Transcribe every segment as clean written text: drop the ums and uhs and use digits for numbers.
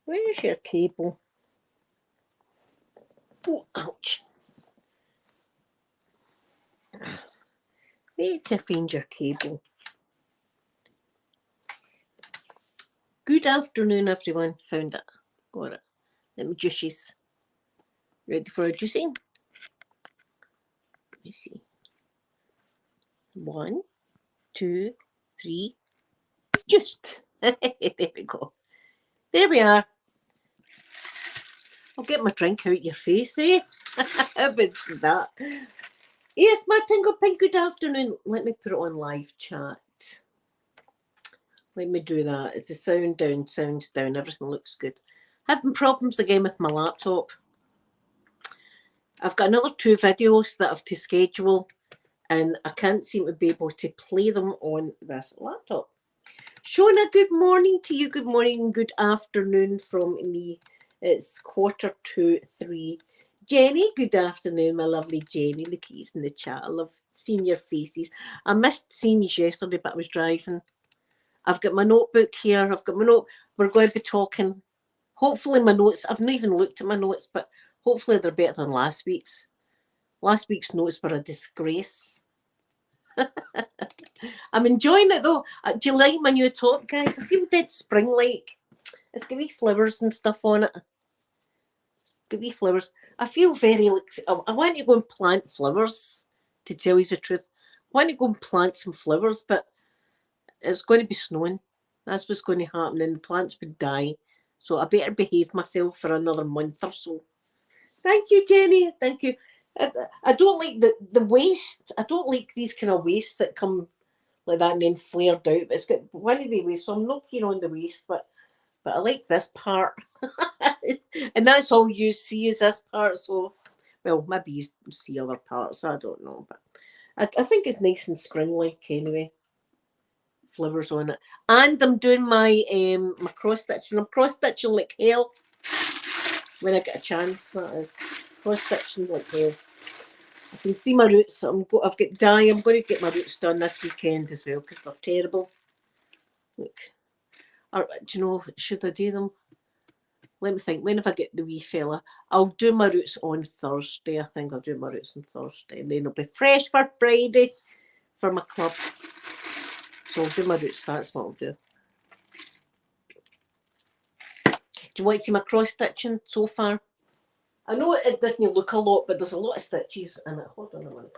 Where's your cable? Oh, ouch. Wait to find your cable. Good afternoon, everyone. Found it. Got it. Let me juices. Ready for a juicing? Let me see. 1, 2, 3. Juiced. There we go. There we are. I'll get my drink out your face, eh? How about that? Yes, my Tingle Pink, good afternoon. Let me put it on live chat. Let me do that. It's the sound down, sounds down, everything looks good. Having problems again with my laptop. I've got another 2 videos that I have to schedule and I can't seem to be able to play them on this laptop. Shona, good morning to you. Good morning, good afternoon from me. It's 2:45. Jenny, good afternoon, my lovely Jenny. Look, he's in the chat. I love seeing your faces. I missed seeing you yesterday, but I was driving. I've got my notebook here. I've got my note. We're going to be talking. Hopefully my notes, I've not even looked at my notes, but hopefully they're better than last week's. Last week's notes were a disgrace. I'm enjoying it though. Do you like my new top, guys? I feel dead spring-like. It's got wee flowers and stuff on it. It's got wee flowers. I feel very like, I want to go and plant flowers, to tell you the truth. I want to go and plant some flowers, but it's going to be snowing. That's what's going to happen, and the plants would die. So I better behave myself for another month or so. Thank you, Jenny. Thank you. I don't like the waist. I don't like these kind of waists that come like that and then flared out. It's got one of the waists, so I'm not keen on the waist, but I like this part. And that's all you see is this part. So, well, maybe you see other parts. I don't know, but I think it's nice and spring-like anyway. Flowers on it. And I'm doing my my cross stitching. I'm cross stitching like hell when I get a chance. That is cross stitching like hell. I can see my roots. I've got dye. I'm going to get my roots done this weekend as well because they're terrible. Look, or do you know? Should I do them? Let me think. When if I get the wee fella? I'll do my roots on Thursday. I think I'll do my roots on Thursday, and then it'll be fresh for Friday for my club. So I'll do my roots. That's what I'll do. Do you want to see my cross stitching so far? I know it doesn't look a lot, but there's a lot of stitches in it. Hold on a minute.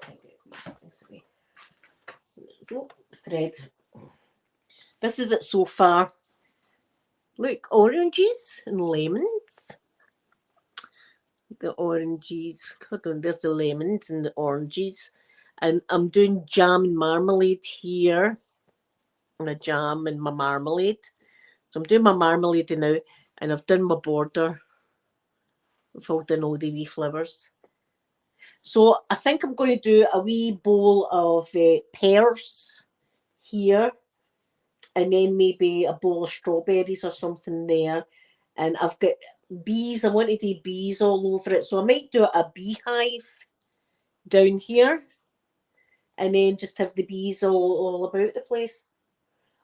Thread. This is it so far. Look, oranges and lemons. The oranges. Hold on, there's the lemons and the oranges. And I'm doing jam and marmalade here. The jam and my marmalade. So I'm doing my marmalade now, and I've done my border. Filled in all the wee flowers. So I think I'm going to do a wee bowl of pears here, and then maybe a bowl of strawberries or something there. And I've got bees. I want to do bees all over it. So I might do a beehive down here, and then just have the bees all about the place.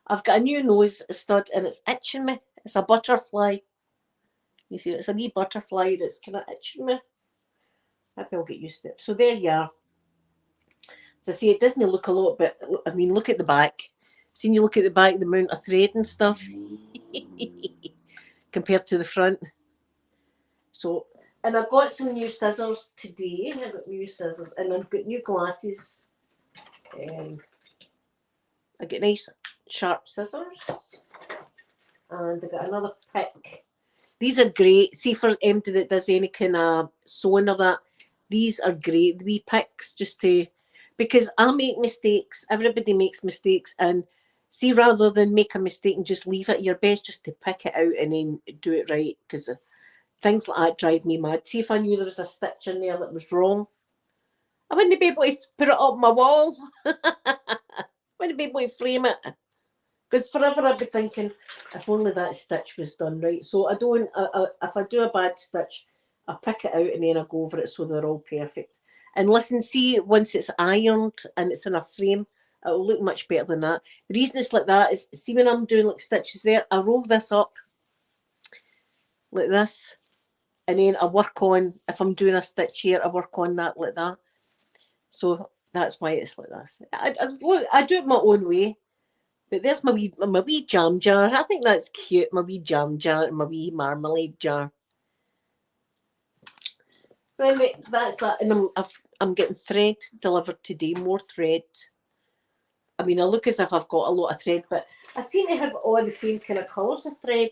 I've got a new nose stud, and it's itching me. It's a butterfly. You see, it's a wee butterfly that's kind of itching me. Maybe I'll get used to it. So there you are. As I say, it doesn't look a lot, but I mean, look at the back. See, you look at the back, the amount of thread and stuff compared to the front. So, and I've got some new scissors today. I've got new scissors, and I've got new glasses. I get nice sharp scissors, and I got another pick. These are great. See, for empty that does any kind of sewing or that, these are great. The wee picks just to, because I make mistakes. Everybody makes mistakes, and see, rather than make a mistake and just leave it, you're best just to pick it out and then do it right, because things like that drive me mad. See, if I knew there was a stitch in there that was wrong, I wouldn't be able to put it up my wall. I wouldn't be able to frame it. Because forever I'd be thinking, if only that stitch was done right. So I don't, if I do a bad stitch, I pick it out and then I go over it so they're all perfect. And listen, see, once it's ironed and it's in a frame, it will look much better than that. The reason it's like that is, see, when I'm doing like stitches there, I roll this up like this. And then I work on, if I'm doing a stitch here, I work on that like that. So that's why it's like this. I do it my own way. But there's my wee jam jar. I think that's cute. My wee jam jar and my wee marmalade jar. So anyway, that's that. And I'm getting thread delivered today. More thread. I mean, I look as if I've got a lot of thread, but I seem to have all the same kind of colours of thread.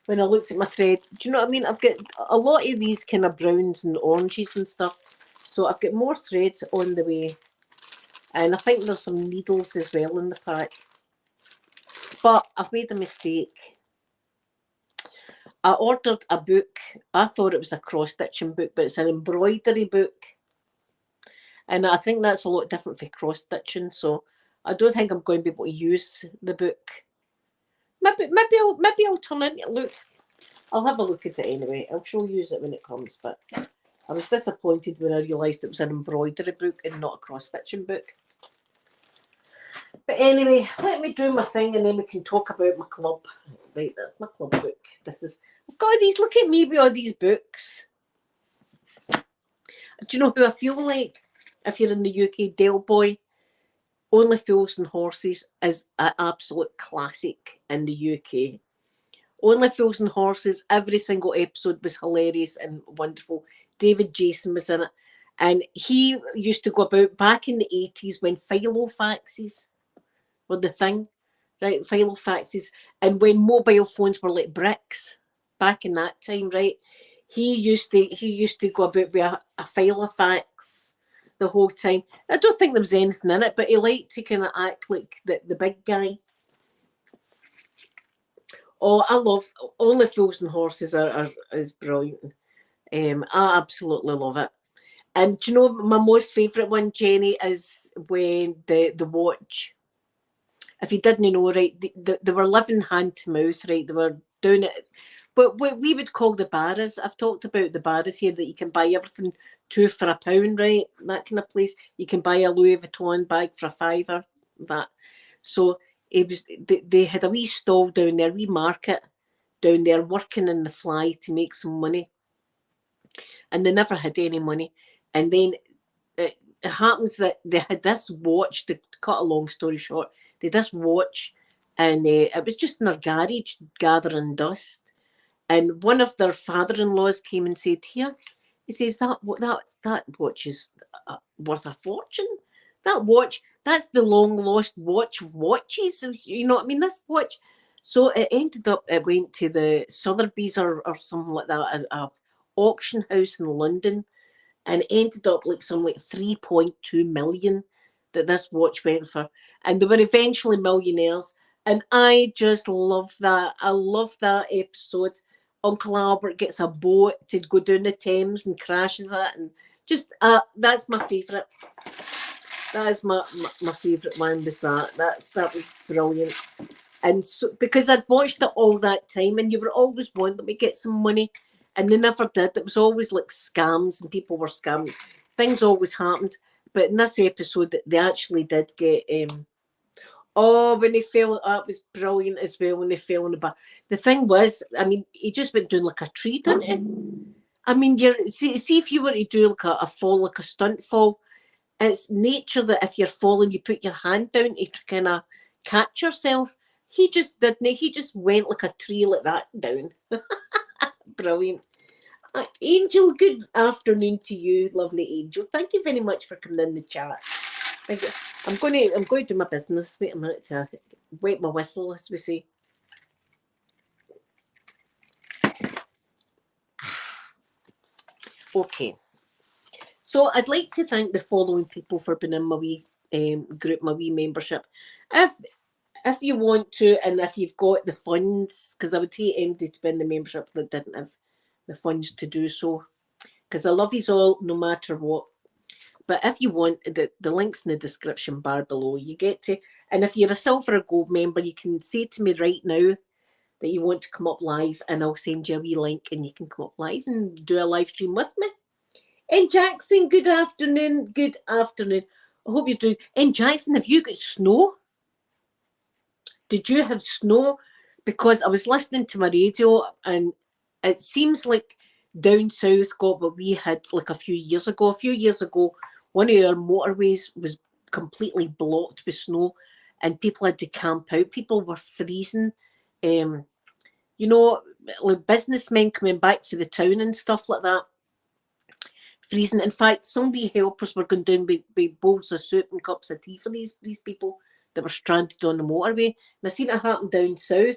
When I looked at my thread, do you know what I mean? I've got a lot of these kind of browns and oranges and stuff. So I've got more thread on the way. And I think there's some needles as well in the pack. But I've made a mistake. I ordered a book. I thought it was a cross-stitching book, but it's an embroidery book. And I think that's a lot different for cross-stitching. So I don't think I'm going to be able to use the book. Maybe I'll turn in. Look, I'll have a look at it anyway. I'll show you it when it comes. But I was disappointed when I realised it was an embroidery book and not a cross-stitching book. But anyway, let me do my thing and then we can talk about my club. Right, that's my club book. I've got these, look at me with all these books. Do you know who I feel like? If you're in the UK, Del Boy, Only Fools and Horses is an absolute classic in the UK. Only Fools and Horses, every single episode was hilarious and wonderful. David Jason was in it. And he used to go about back in the 80s when filofaxes were the thing, right? Filofaxes. And when mobile phones were like bricks back in that time, right? He used to go about with a filofax the whole time. I don't think there was anything in it, but he liked to kind of act like the big guy. Oh, I love Only Fools and Horses is brilliant. I absolutely love it. And do you know my most favourite one, Jenny, is when the watch. If you didn't know, right, they were living hand to mouth, right? They were doing it. But what we would call the barras, I've talked about the barras here, that you can buy everything two for £1, right? That kind of place. You can buy a Louis Vuitton bag for £5. That. So they had a wee stall down there, wee market down there, working in the fly to make some money. And they never had any money. And then it happens that they had this watch, to cut a long story short, they had this watch, and it was just in their garage gathering dust. And one of their father-in-laws came and said, here, he says, that watch is worth a fortune. That watch, that's the long-lost watch of watches. You know what I mean? This watch. So it ended up, it went to the Sotheby's or something like that, a auction house in London, and ended up like 3.2 million that this watch went for. And they were eventually millionaires. And I just love that. I love that episode. Uncle Albert gets a boat to go down the Thames and crashes it. And just, that's my favourite. That is my favourite one, was that. That was brilliant. And so, because I'd watched it all that time, and you were always wanting to get some money, and they never did. It was always like scams, and people were scammed. Things always happened. But in this episode, they actually did get... when they fell, that was brilliant as well, when they fell in the bar. The thing was, I mean, he just went down like a tree, didn't he? I mean, see if you were to do like a fall, like a stunt fall, it's nature that if you're falling, you put your hand down to kind of catch yourself. He just didn't. He just went like a tree like that down. Brilliant. Angel, good afternoon to you, lovely Angel. Thank you very much for coming in the chat. I'm going to do my business. Wait a minute to wet my whistle, as we say. Okay. So I'd like to thank the following people for being in my wee group, my wee membership. If you want to, and if you've got the funds, because I would hate anybody to be in the membership that didn't have the funds to do so, because I love you all no matter what. But if you want, the link's in the description bar below. You get to, and if you're a silver or gold member, you can say to me right now that you want to come up live, and I'll send you a wee link and you can come up live and do a live stream with me. And Jackson, good afternoon. Good afternoon. I hope you're doing. And Jackson, have you got snow? Did you have snow? because I was listening to my radio, and it seems like down south got what we had like a few years ago. A few years ago, one of our motorways was completely blocked with snow, and people had to camp out. People were freezing. You know, like businessmen coming back for the town and stuff like that. Freezing. In fact, some wee helpers were going down with bowls of soup and cups of tea for these people that were stranded on the motorway. And I seen it happen down south.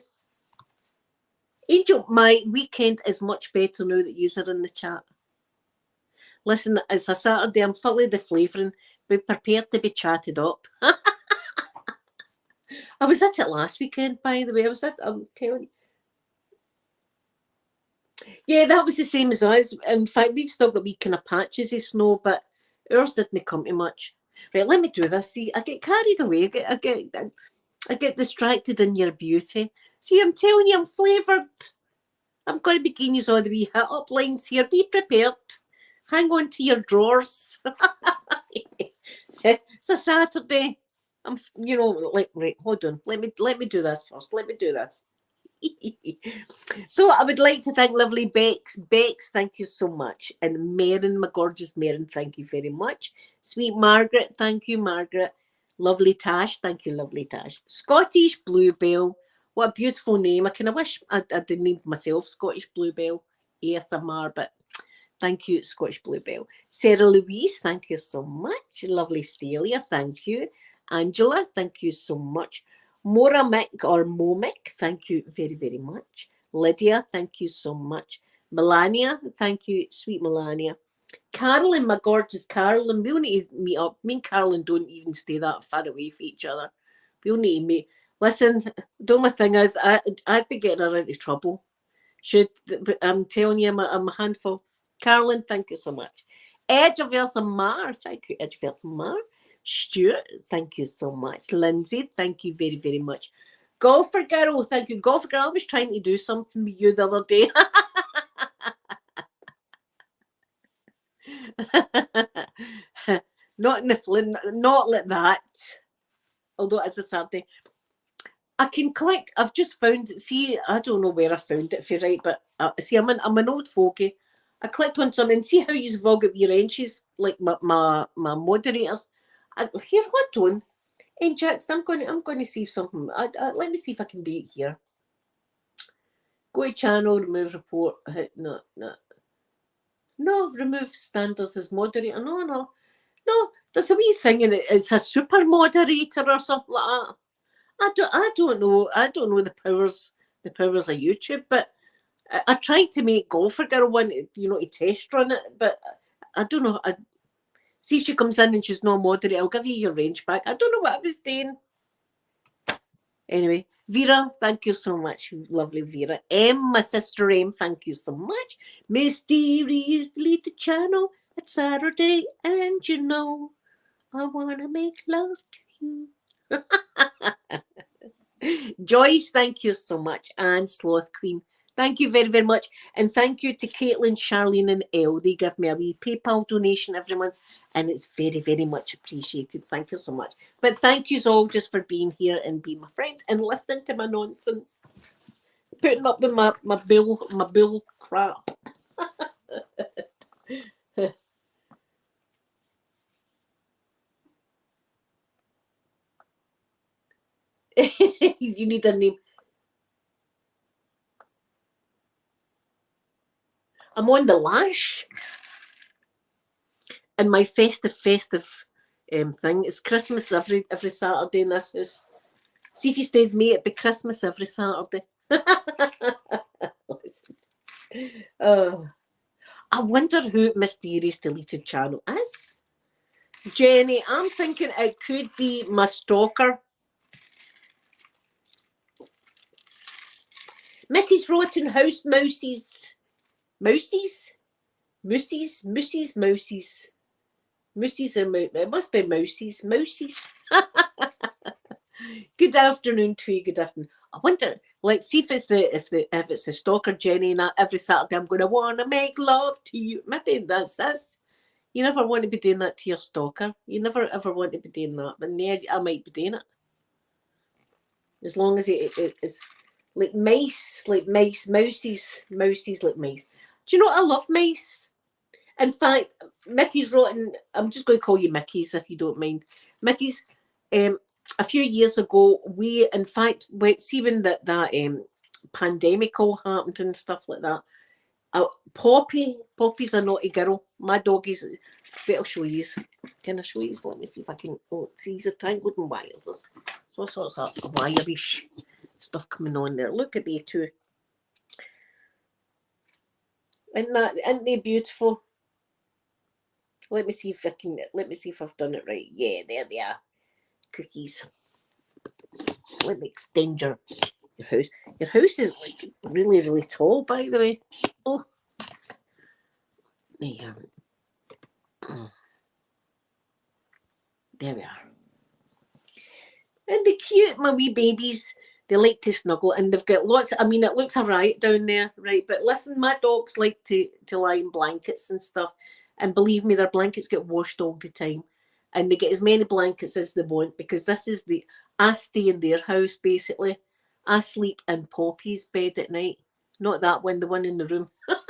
Angel, my weekend is much better now that you're in the chat. Listen, it's a Saturday. I'm fully the flavouring. Be prepared to be chatted up. I was at it last weekend, by the way. I'm telling you. Yeah, that was the same as us. In fact, we've still got wee kind of patches of snow, but ours didn't come to much. Right, let me do this. See, I get carried away. I get distracted in your beauty. See, I'm telling you, I'm flavoured. I'm going to begin you all the wee hit up lines here. Be prepared. Hang on to your drawers. It's a Saturday. I'm, you know, like, right, hold on. Let me do this first. Let me do this. So I would like to thank lovely Bex. Bex, thank you so much. And Maren, my gorgeous Maren, thank you very much. Sweet Margaret, thank you, Margaret. Lovely Tash, thank you, lovely Tash. Scottish Bluebell, what a beautiful name. I kind of wish I did name myself Scottish Bluebell ASMR, but thank you, Scottish Bluebell. Sarah Louise, thank you so much. Lovely Stelia, thank you. Angela, thank you so much. Moramic or Momic, thank you very, very much. Lydia, thank you so much. Melania, thank you, sweet Melania. Carolyn, my gorgeous Carolyn, we'll need to meet up. Me and Carolyn don't even stay that far away from each other. We'll need to meet. Listen, the only thing is, I'd be getting her into trouble. I'm telling you, I'm a handful. Carolyn, thank you so much. Edge of Mar, thank you, Edge of Mar. Stuart, thank you so much. Lindsay, thank you very, very much. Golfer Girl, thank you. Golfer Girl, I was trying to do something with you the other day. Not in the Flynn, not like that. Although it's a Saturday. I can click, I've just found, see, I don't know where I found it for, right, but see, I'm an old fogey. I clicked on something, see how you've all got your inches, like my moderators. Here, hold on. And Jackson, I'm going to see something. Let me see if I can do it here. Go to channel, remove report. No. Remove standards as moderator. No. There's a wee thing in it. It's a super moderator or something like that. I don't know. I don't know the powers of YouTube, but I tried to make Golfer Girl one, to test run it, but I don't know. See if she comes in and she's not moderator, I'll give you your range back. I don't know what I was doing. Anyway, Vera, thank you so much. Lovely Vera. My sister M, thank you so much. Mysterious deleted channel. It's Saturday and I want to make love to you. Joyce, thank you so much. And Sloth Queen, thank you very, very much. And thank you to Caitlin, Charlene and Elle. They give me a wee PayPal donation every month. And it's very, very much appreciated. Thank you so much. But thank you all just for being here and being my friend and listening to my nonsense. Putting up with my bull crap. You need a name. I'm on the lash. And my festive thing is Christmas every Saturday in this house. See if you stayed me, it'd be Christmas every Saturday. I wonder who Mysterious Deleted Channel is. Jenny, I'm thinking it could be my stalker. Mickey's Rotten House Mousies. Mousies? Moosies. Moosies and it must be Mousies. Good afternoon to you. Good afternoon. I wonder, like, see if it's the stalker Jenny, and every Saturday I'm going to want to make love to you. Maybe that's this. You never want to be doing that to your stalker. You never ever want to be doing that, but now I might be doing it. As long as it is. like mice, mouses like mice. Do you know what? I love mice. In fact, Mickey's rotten. I'm just going to call you Mickey's if you don't mind. Mickey's. A few years ago, we in fact went see when that pandemic all happened and stuff like that. Poppy's a naughty girl. My doggies. Better show yous. Can I show yous? Let me see if I can. Oh, see, these are tangled in wires. There's all sorts of wire-ish stuff coming on there. Look at they too. Isn't they beautiful? Let me see if I can. Let me see if I've done it right. Yeah, there they are. Cookies. Let me extend your house. Your house is like really, really tall, by the way. Oh, there. There we are. And they're cute, my wee babies. They like to snuggle, and they've got lots. I mean, it looks a riot down there, right? But listen, my dogs like to lie in blankets and stuff. And believe me, their blankets get washed all the time. And they get as many blankets as they want, because this is I stay in their house, basically. I sleep in Poppy's bed at night. Not that one, the one in the room. What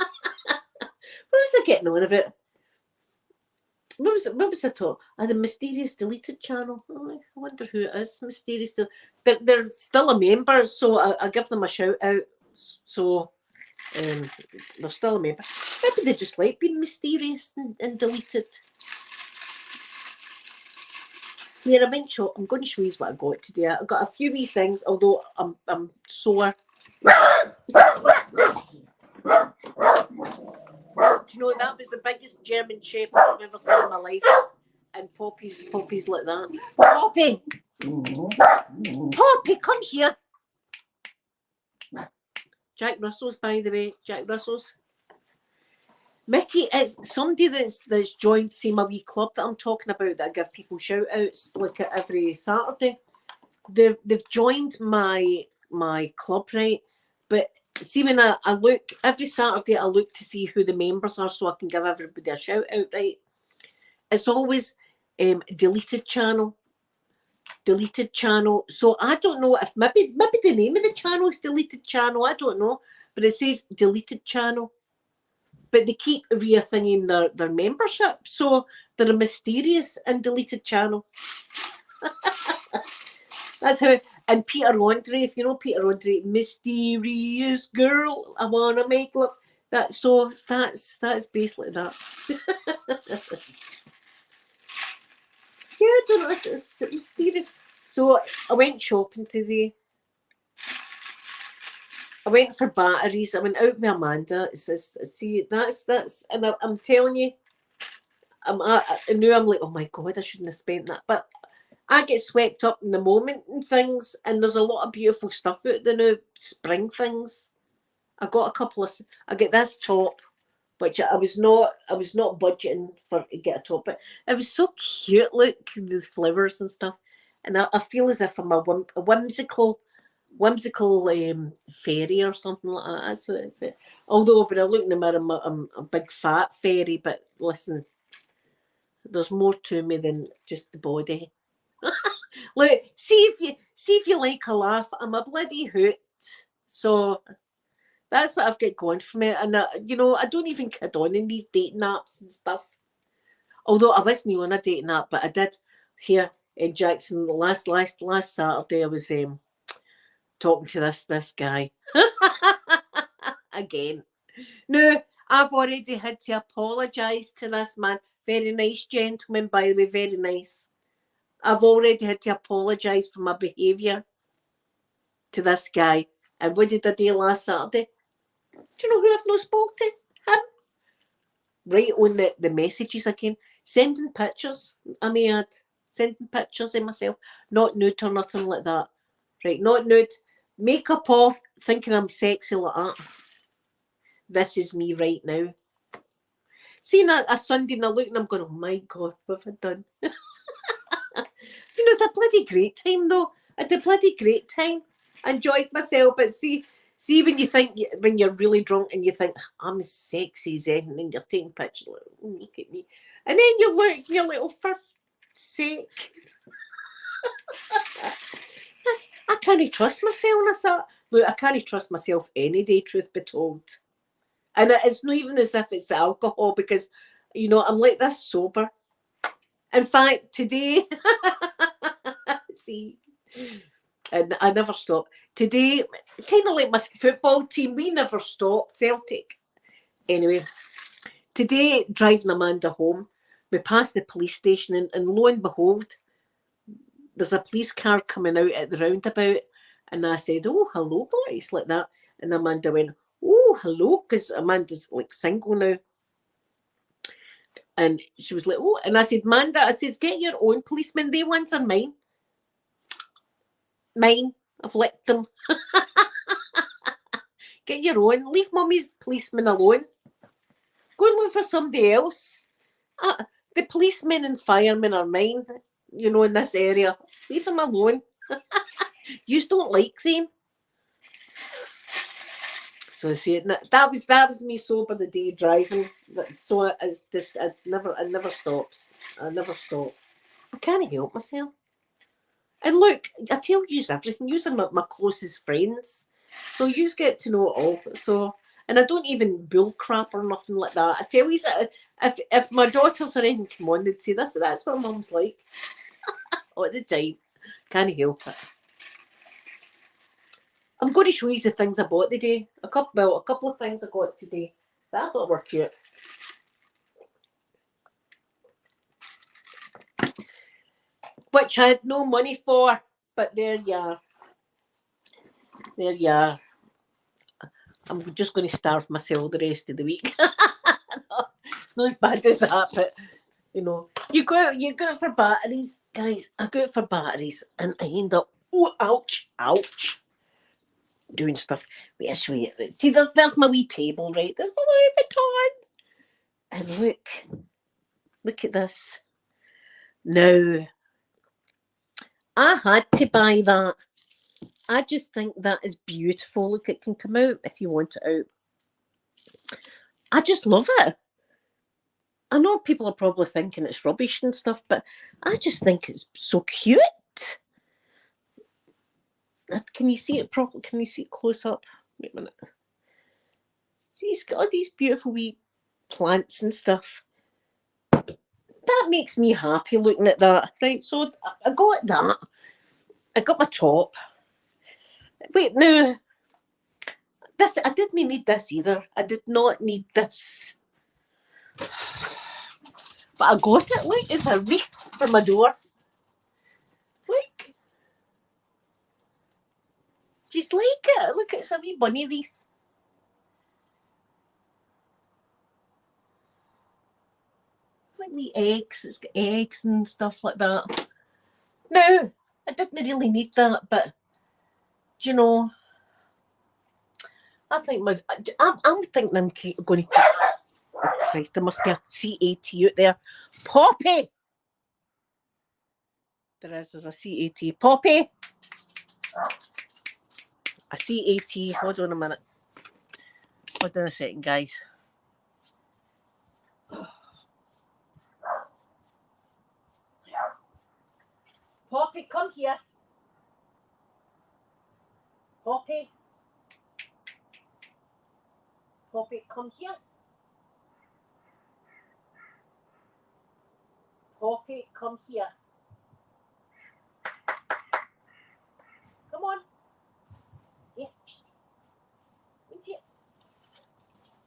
was I getting on about? What was I talking? The Mysterious Deleted channel. Oh, I wonder who it is. Mysterious. They're still a member, so I give them a shout out. So they're still a member. Maybe they just like being mysterious and deleted. Here, I'm going to show you what I got today. I've got a few wee things, although I'm sore. Do you know that was the biggest German Shepherd I've ever seen in my life? And Poppy's like that. Poppy! Poppy, come here! Jack Russell's, by the way. Jack Russell's. Mickey is somebody that's joined, see, my wee club that I'm talking about, that I give people shout outs like every Saturday. They've joined my club, right? But see, when I look every Saturday, I look to see who the members are so I can give everybody a shout out, right? It's always deleted channel. So I don't know if maybe the name of the channel is deleted channel. I don't know, but it says deleted channel. But they keep re-thinging their membership, so they're a mysterious and deleted channel. That's how. And Peter Andre, if you know Peter Andre, mysterious girl, I wanna make love. That's basically that. Yeah, I don't know. It's mysterious. So I went shopping today. I went for batteries. I went out with Amanda. It's just, see, that's, and I'm telling you, I knew, I'm like, oh my God, I shouldn't have spent that. But I get swept up in the moment and things, and there's a lot of beautiful stuff out there now, spring things. I got I get this top, which I was not budgeting for to get a top, but it was so cute, look, the flowers and stuff. And I feel as if I'm a whimsical fairy or something like that. That's what it's. Although when I look in the mirror, I'm a big fat fairy. But listen, there's more to me than just the body. Look, see if you like a laugh. I'm a bloody hoot. So that's what I've got going for me. And I don't even kid on in these dating apps and stuff. Although I wasn't on a dating app, but I did here in Jackson last Saturday. I was talking to this guy again. No, I've already had to apologise to this man. Very nice gentleman, by the way, very nice. I've already had to apologise for my behaviour to this guy. And what did I do last Saturday? Do you know who I've not spoke to? Him. Right on the messages again. Sending pictures. I may add. Sending pictures of myself. Not nude or nothing like that. Right, not nude. Makeup off, thinking I'm sexy like that. This is me right now. Seeing a Sunday and I look and I'm going, oh my God, what have I done? It's a bloody great time though. I had a bloody great time. I enjoyed myself, but see when you think, when you're really drunk and you think, I'm as sexy as anything, and you're taking pictures, like, oh, look at me. And then you look and you're like, oh, for sake. I can't trust myself. And I thought, Look, I can't trust myself any day, truth be told. And it's not even as if it's the alcohol, because, you know, I'm like this sober. In fact, today, see, and I never stop. Today, kind of like my football team, we never stop, Celtic. Anyway, today, driving Amanda home, we passed the police station, and lo and behold, there's a police car coming out at the roundabout. And I said, "Oh, hello, boys," like that. And Amanda went, "Oh, hello," because Amanda's like single now. And she was like, "Oh," and I said, "Amanda," I said, "get your own policemen. They ones are mine. Mine. I've licked them. Get your own. Leave mummy's policemen alone. Go and look for somebody else. The policemen and firemen are mine, you know, in this area. Leave them alone. You don't like them." So I said that was me sober the day driving. So it's just it never stops. I never stop. I can't help myself. And look, I tell you everything. You're my closest friends, so you get to know it all. So, and I don't even bull crap or nothing like that. I tell you, if my daughters are in, come on, they'd say this. That's what mum's like all the time. Can't help it. I'm going to show you the things I bought today. A couple of things I got today that I thought were cute. Which I had no money for, but there you are. There you are. I'm just going to starve myself the rest of the week. It's not as bad as that, but you know, you go for batteries, guys. I go for batteries, and I end up, oh, ouch, doing stuff. Wait, I'll show you. See, there's my wee table, right? There's my Louis Vuitton, and look at this. Now, I had to buy that. I just think that is beautiful. Look, it can come out if you want it out. I just love it. I know people are probably thinking it's rubbish and stuff, but I just think it's so cute. Can you see it properly? Can you see it close up? Wait a minute. See, it's got all these beautiful wee plants and stuff. That makes me happy looking at that. Right, so I got that. I got my top. Wait, no. I didn't need this either. I did not need this. But I got it. Look, it's a wreath for my door. Look. Just like it. Look, it's a wee bunny wreath. Like wee eggs. It's got eggs and stuff like that. No, I didn't really need that, but do you know, I think I'm thinking I'm going to keep. Oh Christ, there must be a CAT out there. Poppy! There's a CAT. Poppy! A CAT. Hold on a minute. Hold on a second, guys. Poppy, come here. Poppy. Poppy, come here. Poppy, come here. Come on. Here. Wait here.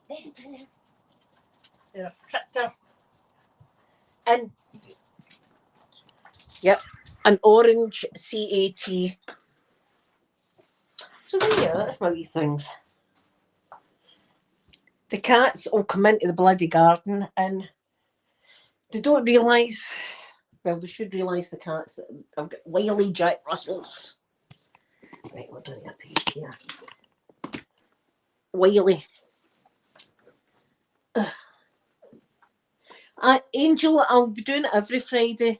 This time. There, tricked her. And, yep, an orange CAT. So there you go, that's my wee things. The cats all come into the bloody garden and they don't realise, well, they should realise, the cats, that I've got wily Jack Russells. Right, we're doing a piece here. Wily. Angel, I'll be doing it every Friday.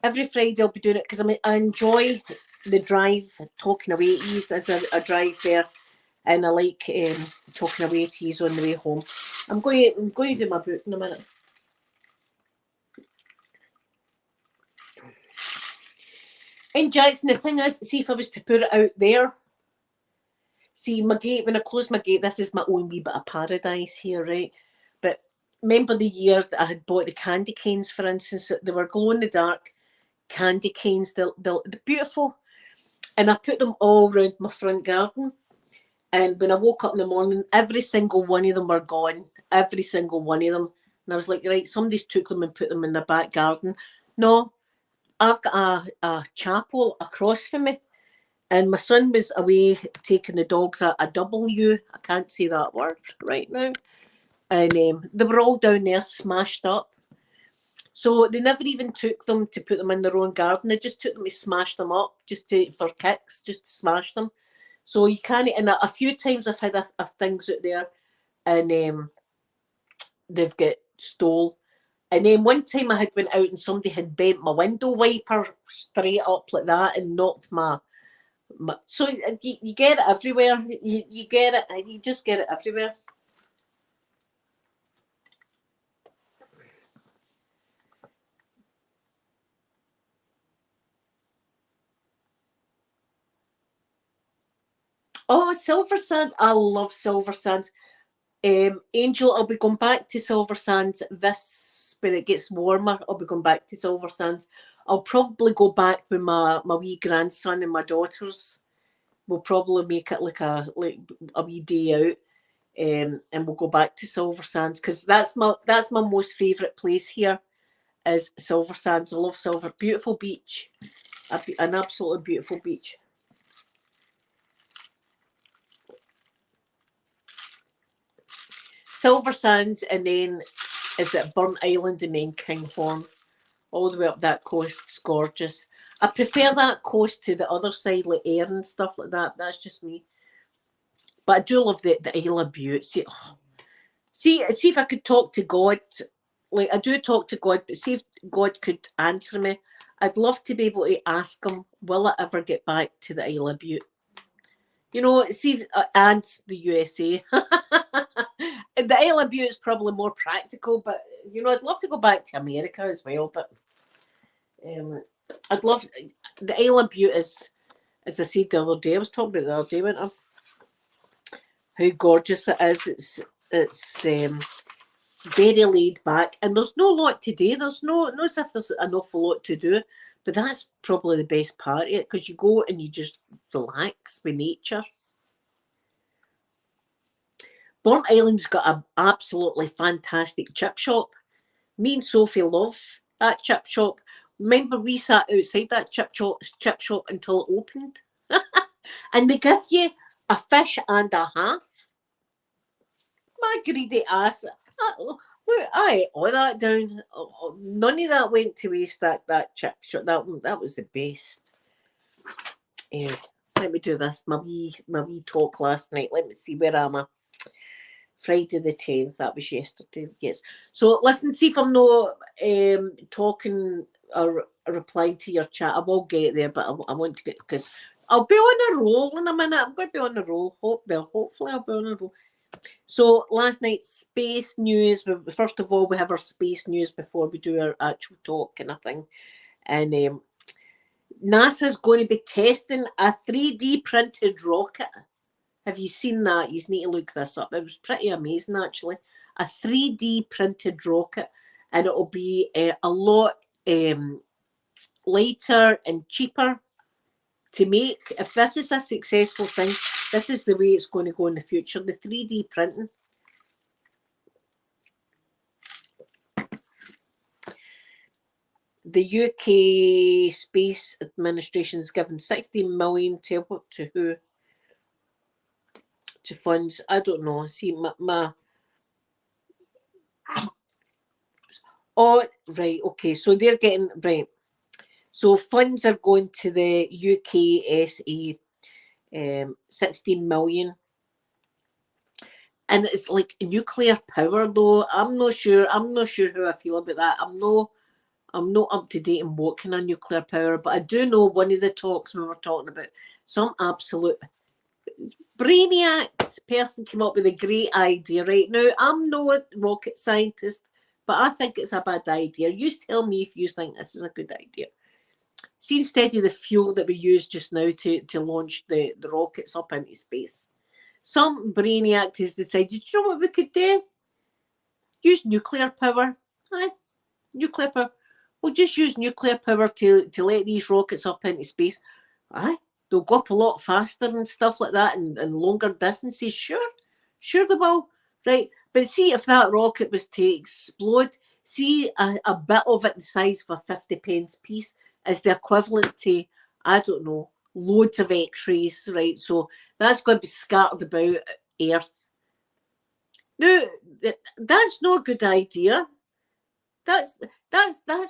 Every Friday I'll be doing it because I enjoy the drive, talking away to you as a drive there. And I like talking away to you on the way home. I'm going to do my book in a minute. And Jackson, the thing is, see if I was to put it out there, See, my gate, when I close my gate, this is my own wee bit of paradise here, right? But remember the year that I had bought the candy canes, for instance, they were glow in the dark candy canes, they're beautiful. And I put them all around my front garden. And when I woke up in the morning, every single one of them were gone. Every single one of them. And I was like, right, somebody's took them and put them in their back garden. No, I've got a chapel across from me. And my son was away taking the dogs a W. I can't say that word right now. And they were all down there smashed up. So they never even took them to put them in their own garden. They just took them to smash them up, for kicks, just to smash them. So you can't. And a few times I've had things out there, and they've got stole. And then one time I had went out and somebody had bent my window wiper straight up like that and knocked my so you get it everywhere. You get it. You just get it everywhere. Oh, Silver Sands. I love Silver Sands. Angel, I'll be going back to Silver Sands when it gets warmer. I'll be going back to Silver Sands. I'll probably go back with my wee grandson and my daughters. We'll probably make it like a wee day out, and we'll go back to Silver Sands because that's my most favourite place here is Silver Sands. I love Silver, beautiful beach, an absolutely beautiful beach. Silver Sands, and then is it Burnt Island, and then Kinghorn, all the way up that coast. It's gorgeous. I prefer that coast to the other side, like Ayr and stuff like that. That's just me. But I do love the Isle of Bute. See if I could talk to God. Like, I do talk to God, but see if God could answer me. I'd love to be able to ask him, will I ever get back to the Isle of Bute? You know, see, and the USA. The Isle of Bute is probably more practical, but, you know, I'd love to go back to America as well, but I'd love, the Isle of Bute is, as I said the other day, I was talking about the other day, wasn't I? How gorgeous it is. It's very laid back, and there's no lot to do. There's no as if there's an awful lot to do, but that's probably the best part of it, because you go and you just relax with nature. Burnt Island's got an absolutely fantastic chip shop. Me and Sophie love that chip shop. Remember, we sat outside that chip shop until it opened. And they give you a fish and a half. My greedy ass. Look, I ate all that down. None of that went to waste. That chip shop. That was the best. Let me do this. My wee talk last night. Let me see, where am I? Friday the 10th. That was yesterday. Yes. So listen, see if I'm not talking or replying to your chat. I will get there, but I want to get, because I'll be on a roll in a minute. I'm going to be on a roll. Hopefully I'll be on a roll. So last night's space news. First of all, we have our space news before we do our actual talk kind of thing. And NASA's going to be testing a 3D printed rocket. Have you seen that? You need to look this up. It was pretty amazing, actually. A 3D printed rocket, and it'll be a lot lighter and cheaper to make. If this is a successful thing, this is the way it's going to go in the future. The 3D printing. The UK Space Administration has given 16 million to who? To funds. I don't know. See, my oh, right, okay. So they're getting, right. So funds are going to the UKSA, 16 million. And it's like nuclear power, though. I'm not sure how I feel about that. I'm not up to date on what kind of nuclear power, but I do know one of the talks we were talking about, some absolute brainiac person came up with a great idea. Right now, I'm no rocket scientist, but I think it's a bad idea. You tell me if you think this is a good idea. See, instead of the fuel that we use just now to launch the rockets up into space, some brainiac has decided, you know what we could do? Use nuclear power. Aye, nuclear power. We'll just use nuclear power to let these rockets up into space. Aye, they'll go up a lot faster and stuff like that, and longer distances. Sure they will. Right, but see if that rocket was to explode, see a bit of it the size of a 50p piece is the equivalent to, I don't know, loads of X-rays, right? So that's going to be scattered about Earth. No, that's not a good idea. That's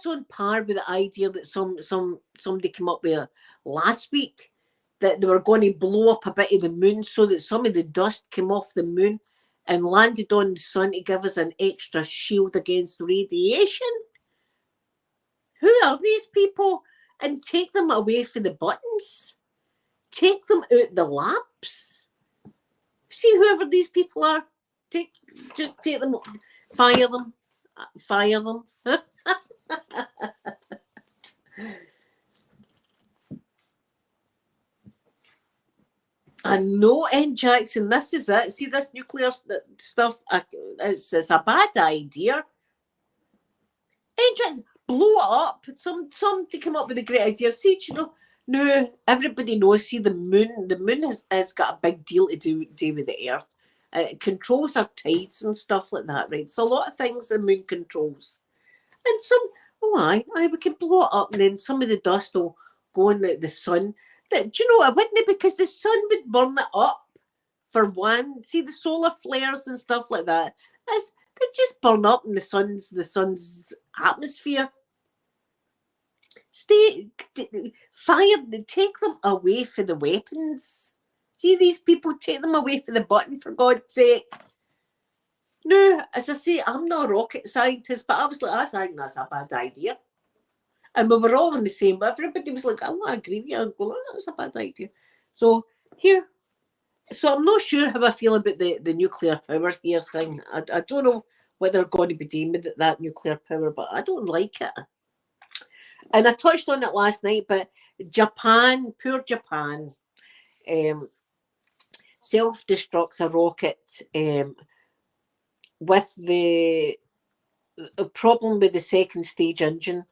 on par with the idea that somebody came up with last week, that they were going to blow up a bit of the moon so that some of the dust came off the moon and landed on the sun to give us an extra shield against radiation. Who are these people? And take them away from the buttons. Take them out the labs. See whoever these people are. Just take them, fire them. And no, N. Jackson, this is it. See this nuclear stuff? It's a bad idea. N. Jackson, blow it up. Somebody come up with a great idea. See, you know, no, everybody knows. See, the moon has got a big deal to do with the Earth. It controls our tides and stuff like that, right? So a lot of things the moon controls. And we can blow it up, and then some of the dust will go in the sun. Do you know what? Wouldn't it? Because the sun would burn it up, for one. See the solar flares and stuff like that. They just burn up in the sun's atmosphere. Take them away from the weapons. See these people, take them away from the button, for God's sake. No, as I say, I'm not a rocket scientist, but I was like, I think that's a bad idea. And we were all in the same, but everybody was like, I agree with you. I'm going, that's a bad idea. So I'm not sure how I feel about the nuclear power here thing. I don't know what they're going to be doing with that nuclear power, but I don't like it. And I touched on it last night, but Japan, poor Japan, self-destructs a rocket with the problem with the second stage engine.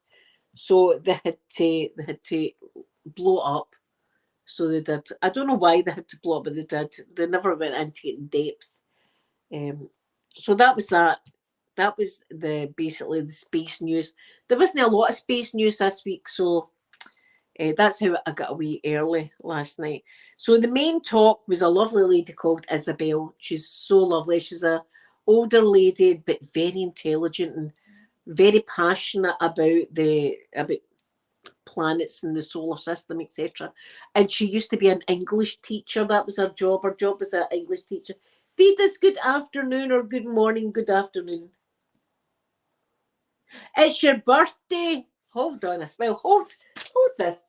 So they had to blow up. So they did. I don't know why they had to blow up, but they did. They never went into it in depth. So that was that. That was basically the space news. There wasn't a lot of space news this week, so that's how I got away early last night. So the main talk was a lovely lady called Isabel. She's so lovely. She's a older lady, but very intelligent and very passionate about planets in the solar system, etc. And she used to be an English teacher. That was her job. Her job was an English teacher. Feed us good afternoon or good morning, good afternoon. It's your birthday. Hold on a spell. Hold this.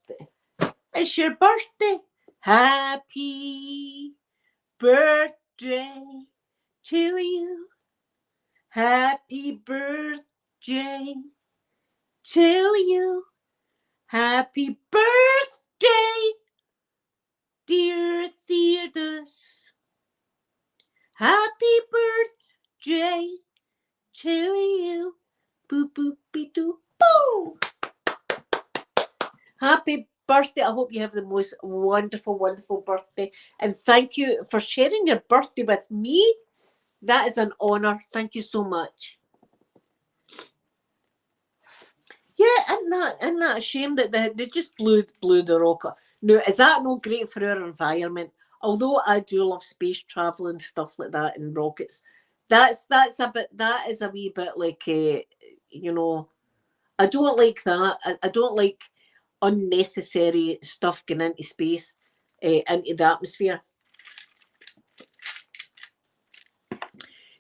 It's your birthday. Happy birthday to you. Happy birthday to you. Happy birthday, dear Theodus. Happy birthday to you. Boop, boop, be doo, boo. Happy birthday. I hope you have the most wonderful, wonderful birthday. And thank you for sharing your birthday with me. That is an honour. Thank you so much. Yeah, isn't that a shame that they just blew the rocket? Now, is that not great for our environment? Although I do love space travel and stuff like that and rockets, that is a wee bit like you know, I don't like that. I don't like unnecessary stuff going into space, into the atmosphere.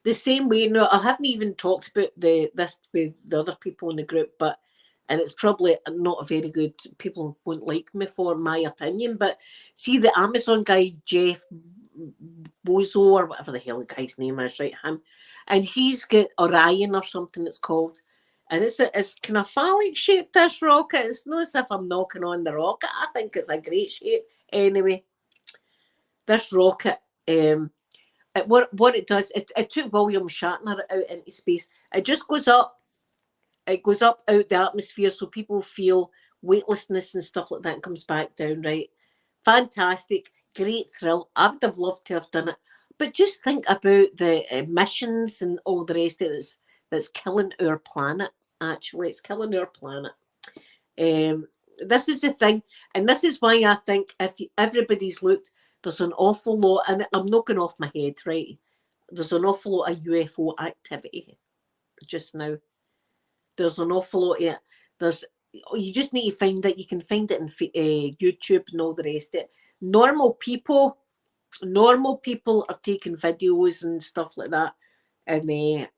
The same way, no, I haven't even talked about this with the other people in the group, and it's probably not very good. People won't like me for my opinion, but see the Amazon guy, Jeff Bezos, or whatever the hell the guy's name is, right? Him, and he's got Orion or something it's called, and it's kind of phallic shaped, this rocket. It's not as if I'm knocking on the rocket. I think it's a great shape. Anyway, this rocket, What it does is it took William Shatner out into space. It just goes up. It goes up out the atmosphere, so people feel weightlessness and stuff like that, and comes back down. Right, fantastic, great thrill. I would have loved to have done it, but just think about the emissions and all the rest of it that's killing our planet. Actually, it's killing our planet. This is the thing, and this is why I think if everybody's looked, there's an awful lot, and I'm not going off my head, right? There's an awful lot of UFO activity just now. There's an awful lot of it. You just need to find it. You can find it in YouTube and all the rest of it. Normal people are taking videos and stuff like that, and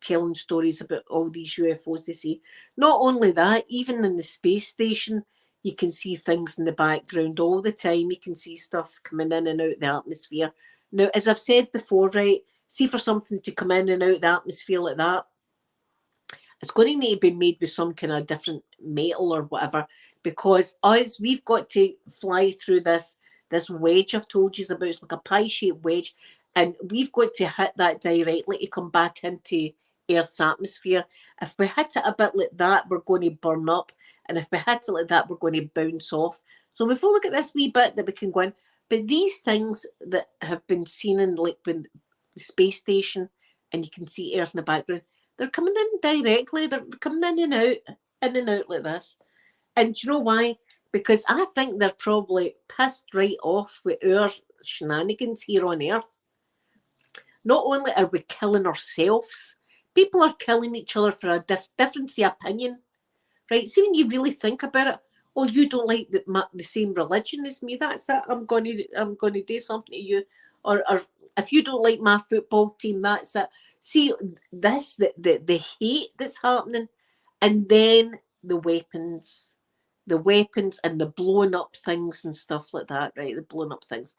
telling stories about all these UFOs they see. Not only that, even in the space station, you can see things in the background all the time. You can see stuff coming in and out the atmosphere. Now, as I've said before, right, see for something to come in and out the atmosphere like that, it's going to need to be made with some kind of different metal or whatever, because we've got to fly through this wedge I've told you about. It's like a pie-shaped wedge, and we've got to hit that directly to come back into Earth's atmosphere. If we hit it a bit like that, we're going to burn up, and if we hit it like that, we're going to bounce off. So if we look at this wee bit that we can go in, but these things that have been seen in like when the space station, and you can see Earth in the background, they're coming in directly. They're coming in and out like this. And do you know why? Because I think they're probably pissed right off with our shenanigans here on Earth. Not only are we killing ourselves, people are killing each other for a difference of opinion. Right? See, when you really think about it, oh, you don't like the same religion as me, that's it. I'm going to do something to you. Or if you don't like my football team, that's it. See, this, the hate that's happening, and then the weapons and the blowing up things and stuff like that, right? The blowing up things.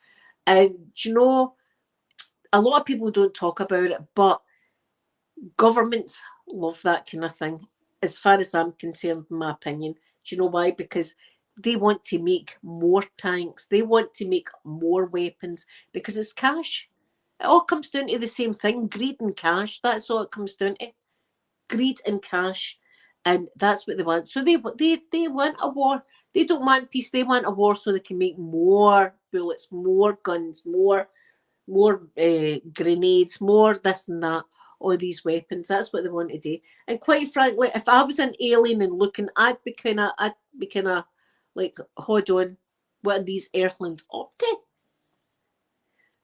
And you know, a lot of people don't talk about it, but governments love that kind of thing. As far as I'm concerned, in my opinion. Do you know why? Because they want to make more tanks. They want to make more weapons because it's cash. It all comes down to the same thing, greed and cash. That's all it comes down to. Greed and cash. And that's what they want. So they want a war. They don't want peace. They want a war so they can make more bullets, more guns, more grenades, more this and that, all these weapons. That's what they want to do. And quite frankly, if I was an alien and looking, I'd be kind of like, hold on, what are these earthlings up to?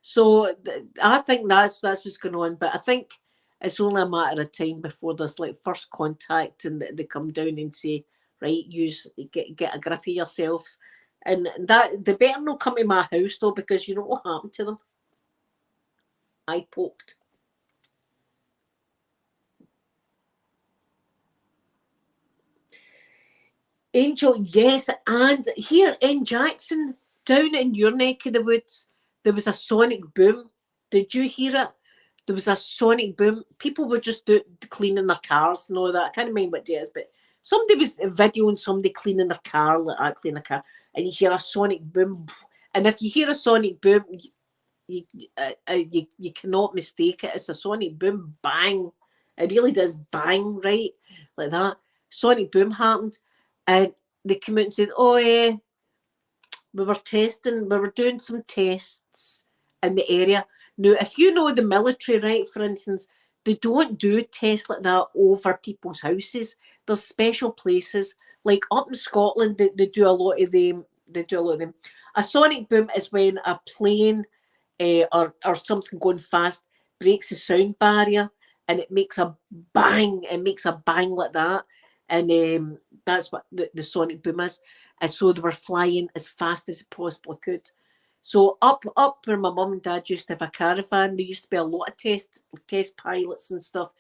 So I think that's what's going on. But I think it's only a matter of time before there's like first contact and they come down and say, right, get a grip of yourselves. And that they better not come to my house though, because you know what happened to them? I poked. Angel, yes, and here in Jackson, down in your neck of the woods, there was a sonic boom. Did you hear it? There was a sonic boom. People were just cleaning their cars and all that. I can't remember what it is, but somebody was videoing somebody cleaning their car, like that, cleaning a car, and you hear a sonic boom. And if you hear a sonic boom, you cannot mistake it. It's a sonic boom, bang. It really does bang, right? Like that. Sonic boom happened. And they came out and said, oh, yeah, we were doing some tests in the area. Now, if you know the military, right, for instance, they don't do tests like that over people's houses. There's special places, like up in Scotland, they do a lot of them. A sonic boom is when a plane or something going fast breaks the sound barrier and it makes a bang. It makes a bang like that. And that's what the sonic boom is. And so they were flying as fast as they possibly could. So up where my mum and dad used to have a caravan, there used to be a lot of test pilots and stuff.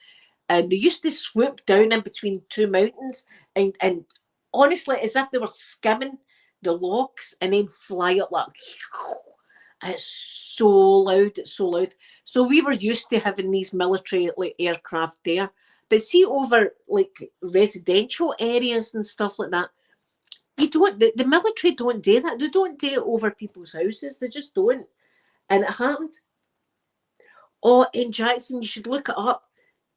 And they used to swoop down in between two mountains and honestly, as if they were skimming the logs and then fly up like, it's so loud, it's so loud. So we were used to having these military like aircraft there. But see, over like residential areas and stuff like that, you don't. The military don't do that. They don't do it over people's houses. They just don't. And it happened. Oh, in Jackson, you should look it up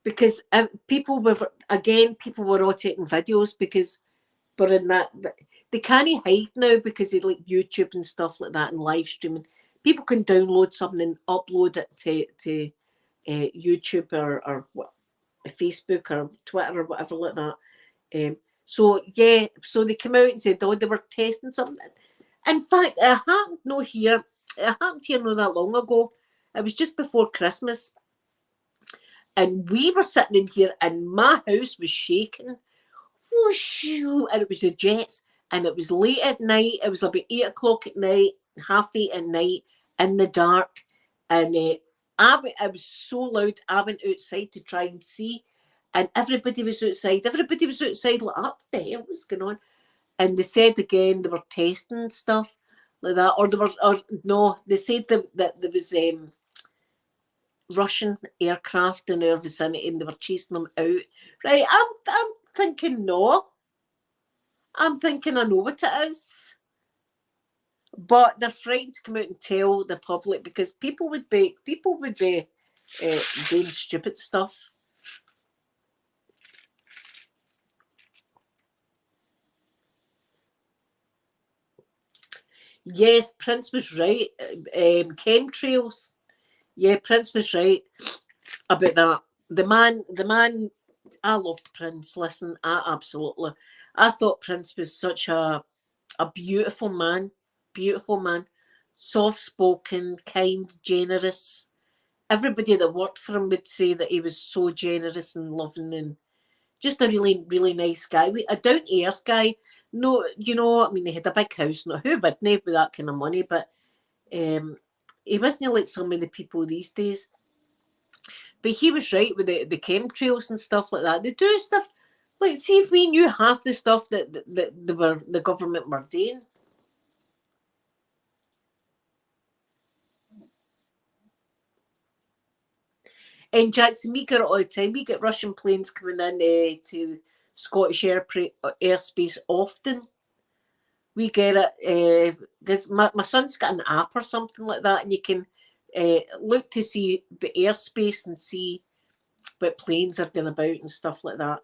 because people were all taking videos because we're in that. They can't hide now because they like YouTube and stuff like that and live streaming. People can download something and upload it to YouTube or what, Facebook or Twitter or whatever like that. So yeah, so they came out and said, oh, they were testing something. In fact, it happened here not that long ago. It was just before Christmas. And we were sitting in here and my house was shaking. Whoosh, and it was the jets. And it was late at night. It was about 8 o'clock at night, 8:30 at night, in the dark. And it was so loud, I went outside to try and see. And everybody was outside. Everybody was outside like, what the hell was going on? And they said again they were testing stuff like that. Or they said that there was Russian aircraft in our vicinity and they were chasing them out. Right, I'm thinking no. I'm thinking I know what it is. But they're frightened to come out and tell the public because people would be doing stupid stuff. Yes, Prince was right. Chemtrails. Yeah, Prince was right about that. The man. I loved Prince. Listen, I thought Prince was such a beautiful man, soft spoken, kind, generous. Everybody that worked for him would say that he was so generous and loving and just a really, really nice guy. A down to earth guy. No, I mean, he had a big house. Not who wouldn't with that kind of money, but he wasn't like so many people these days. But he was right with the chemtrails and stuff like that. They do stuff like, see if we knew half the stuff that the government were doing. In Jackson, we get it all the time. We get Russian planes coming in to Scottish airspace often. We get it because my son's got an app or something like that, and you can look to see the airspace and see what planes are going about and stuff like that.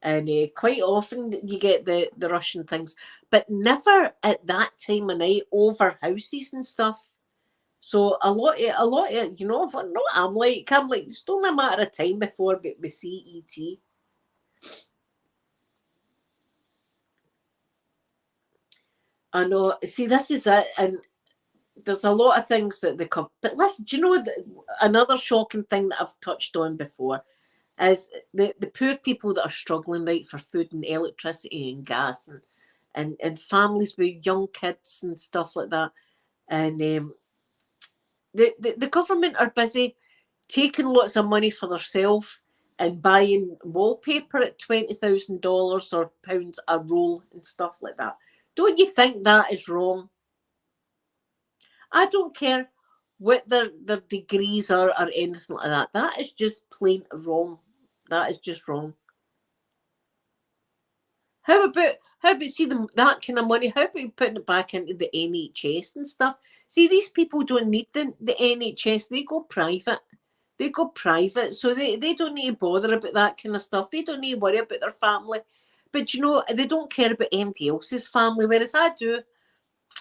And quite often you get the Russian things, but never at that time of night over houses and stuff. So a lot of what I'm like it's only a matter of time before we see ET. I know. See, this is it, and there's a lot of things that they come. But listen, do you know another shocking thing that I've touched on before is the poor people that are struggling right for food and electricity and gas and families with young kids and stuff like that, and the government are busy taking lots of money for themselves and buying wallpaper at $20,000 or pounds a roll and stuff like that. Don't you think that is wrong? I don't care what their degrees are or anything like that. That is just plain wrong. That is just wrong. How about see that kind of money? How about putting it back into the NHS and stuff? See, these people don't need the NHS. They go private. So they don't need to bother about that kind of stuff. They don't need to worry about their family. But they don't care about anybody else's family, whereas I do.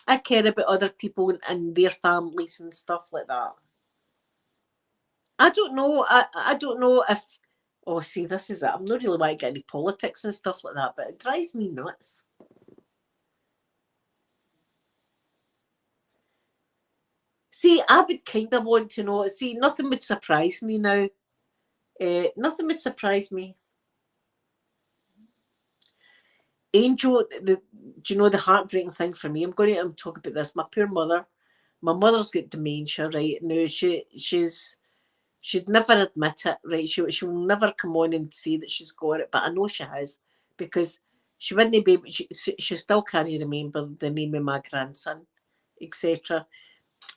I care about other people and their families and stuff like that. I don't know. I don't know if. Oh, see, this is it. I'm not really want to get into politics and stuff like that, but it drives me nuts. See, I would kind of want to know. See, nothing would surprise me now. Nothing would surprise me. Angel, do you know the heartbreaking thing for me? I'm going to talk about this. My poor mother. My mother's got dementia right now. She'd never admit it, right? She will never come on and say that she's got it, but I know she has because she wouldn't be. She still can't remember the name of my grandson, etc.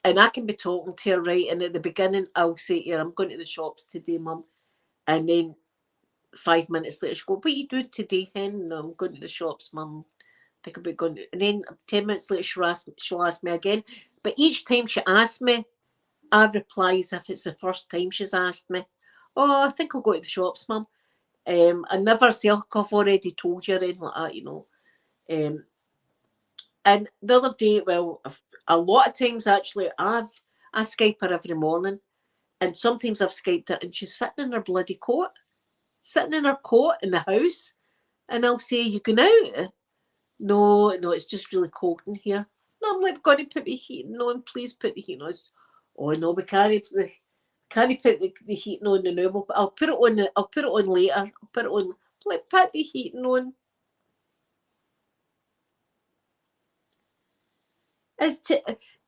And I can be talking to her, right? And at the beginning, I'll say to her, "I'm going to the shops today, Mum," and then 5 minutes later, she go, "What are you doing today, hen?" "No, I'm going to the shops, Mum. Think about going." And then 10 minutes later, she'll ask me again. But each time she asks me, I reply as if it's the first time she's asked me. Oh, I think I'll go to the shops, Mum. I never say, oh, I've already told you or anything like that, you know. And the other day, well, a lot of times actually, I Skype her every morning, and sometimes I've Skyped her and she's sitting in her bloody coat, sitting in her coat in the house, and I'll say, you going out? No, it's just really cold in here. No, I'm like, got to put the heating on, please put the heating on. Oh no, we can't put the heating on the now. I'll put it on I'll put it on later. I'll put it on. Like, put the heating on.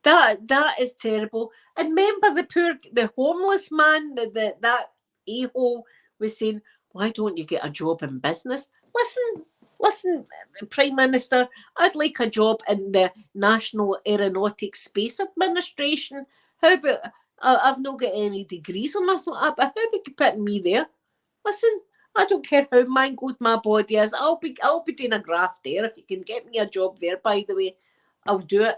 That is terrible. And remember the homeless man that a-hole was saying, why don't you get a job in business? Listen, Prime Minister, I'd like a job in the National Aeronautics Space Administration. How about, I've not got any degrees or nothing like that, but how about you put me there? Listen, I don't care how mangled my body is. I'll be doing a graft there. If you can get me a job there, by the way, I'll do it.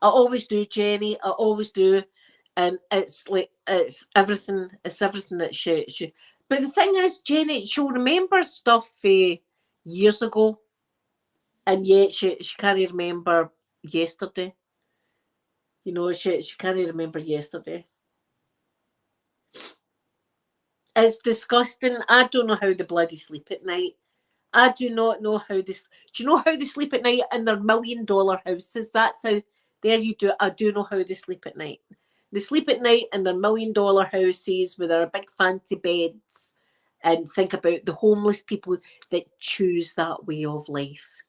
I always do, Jenny. I always do. And it's like it's everything that she but the thing is, Jenny, she'll remember stuff years ago, and yet she can't remember yesterday. You know, she can't remember yesterday. It's disgusting. I don't know how they bloody sleep at night. I do not know how this. Do you know how they sleep at night in their $1 million houses? That's how. There you do. I do know how they sleep at night. They sleep at night in their $1 million houses with their big fancy beds, and think about the homeless people that choose that way of life.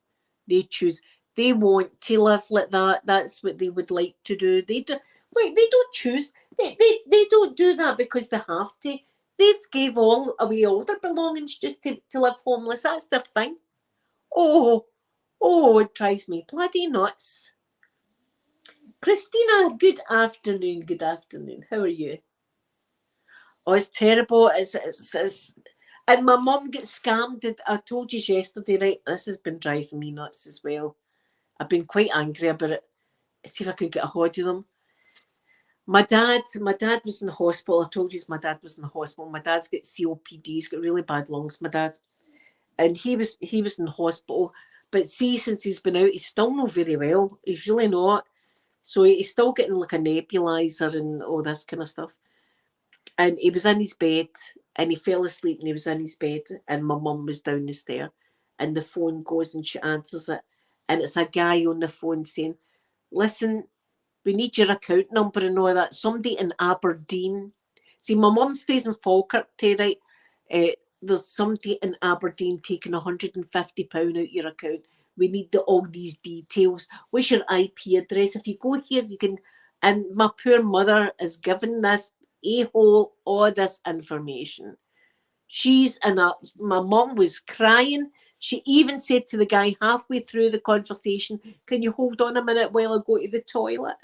They choose. They want to live like that. That's what they would like to do. They do. Like, they don't choose. They don't do that because they have to. They gave away all their belongings just to live homeless. That's their thing. Oh, it drives me bloody nuts. Christina, good afternoon. Good afternoon. How are you? Oh, it's terrible. It's and my mum gets scammed. I told you yesterday, right? This has been driving me nuts as well. I've been quite angry about it. See if I could get a hold of them. My dad was in the hospital. I told you my dad was in the hospital. My dad's got COPD. He's got really bad lungs, my dad. And he was in the hospital. But see, since he's been out, he's still not very well. He's really not. So he's still getting like a nebulizer and all this kind of stuff. And he was in his bed and he fell asleep and he was in his bed and my mum was down the stair and the phone goes and she answers it. And it's a guy on the phone saying, listen, we need your account number and all that. Somebody in Aberdeen. See, my mum stays in Falkirk, right? There's somebody in Aberdeen taking £150 out your account. We need all these details. What's your IP address? If you go here, you can. And my poor mother is giving this a-hole all this information. My mum was crying. She even said to the guy halfway through the conversation, can you hold on a minute while I go to the toilet?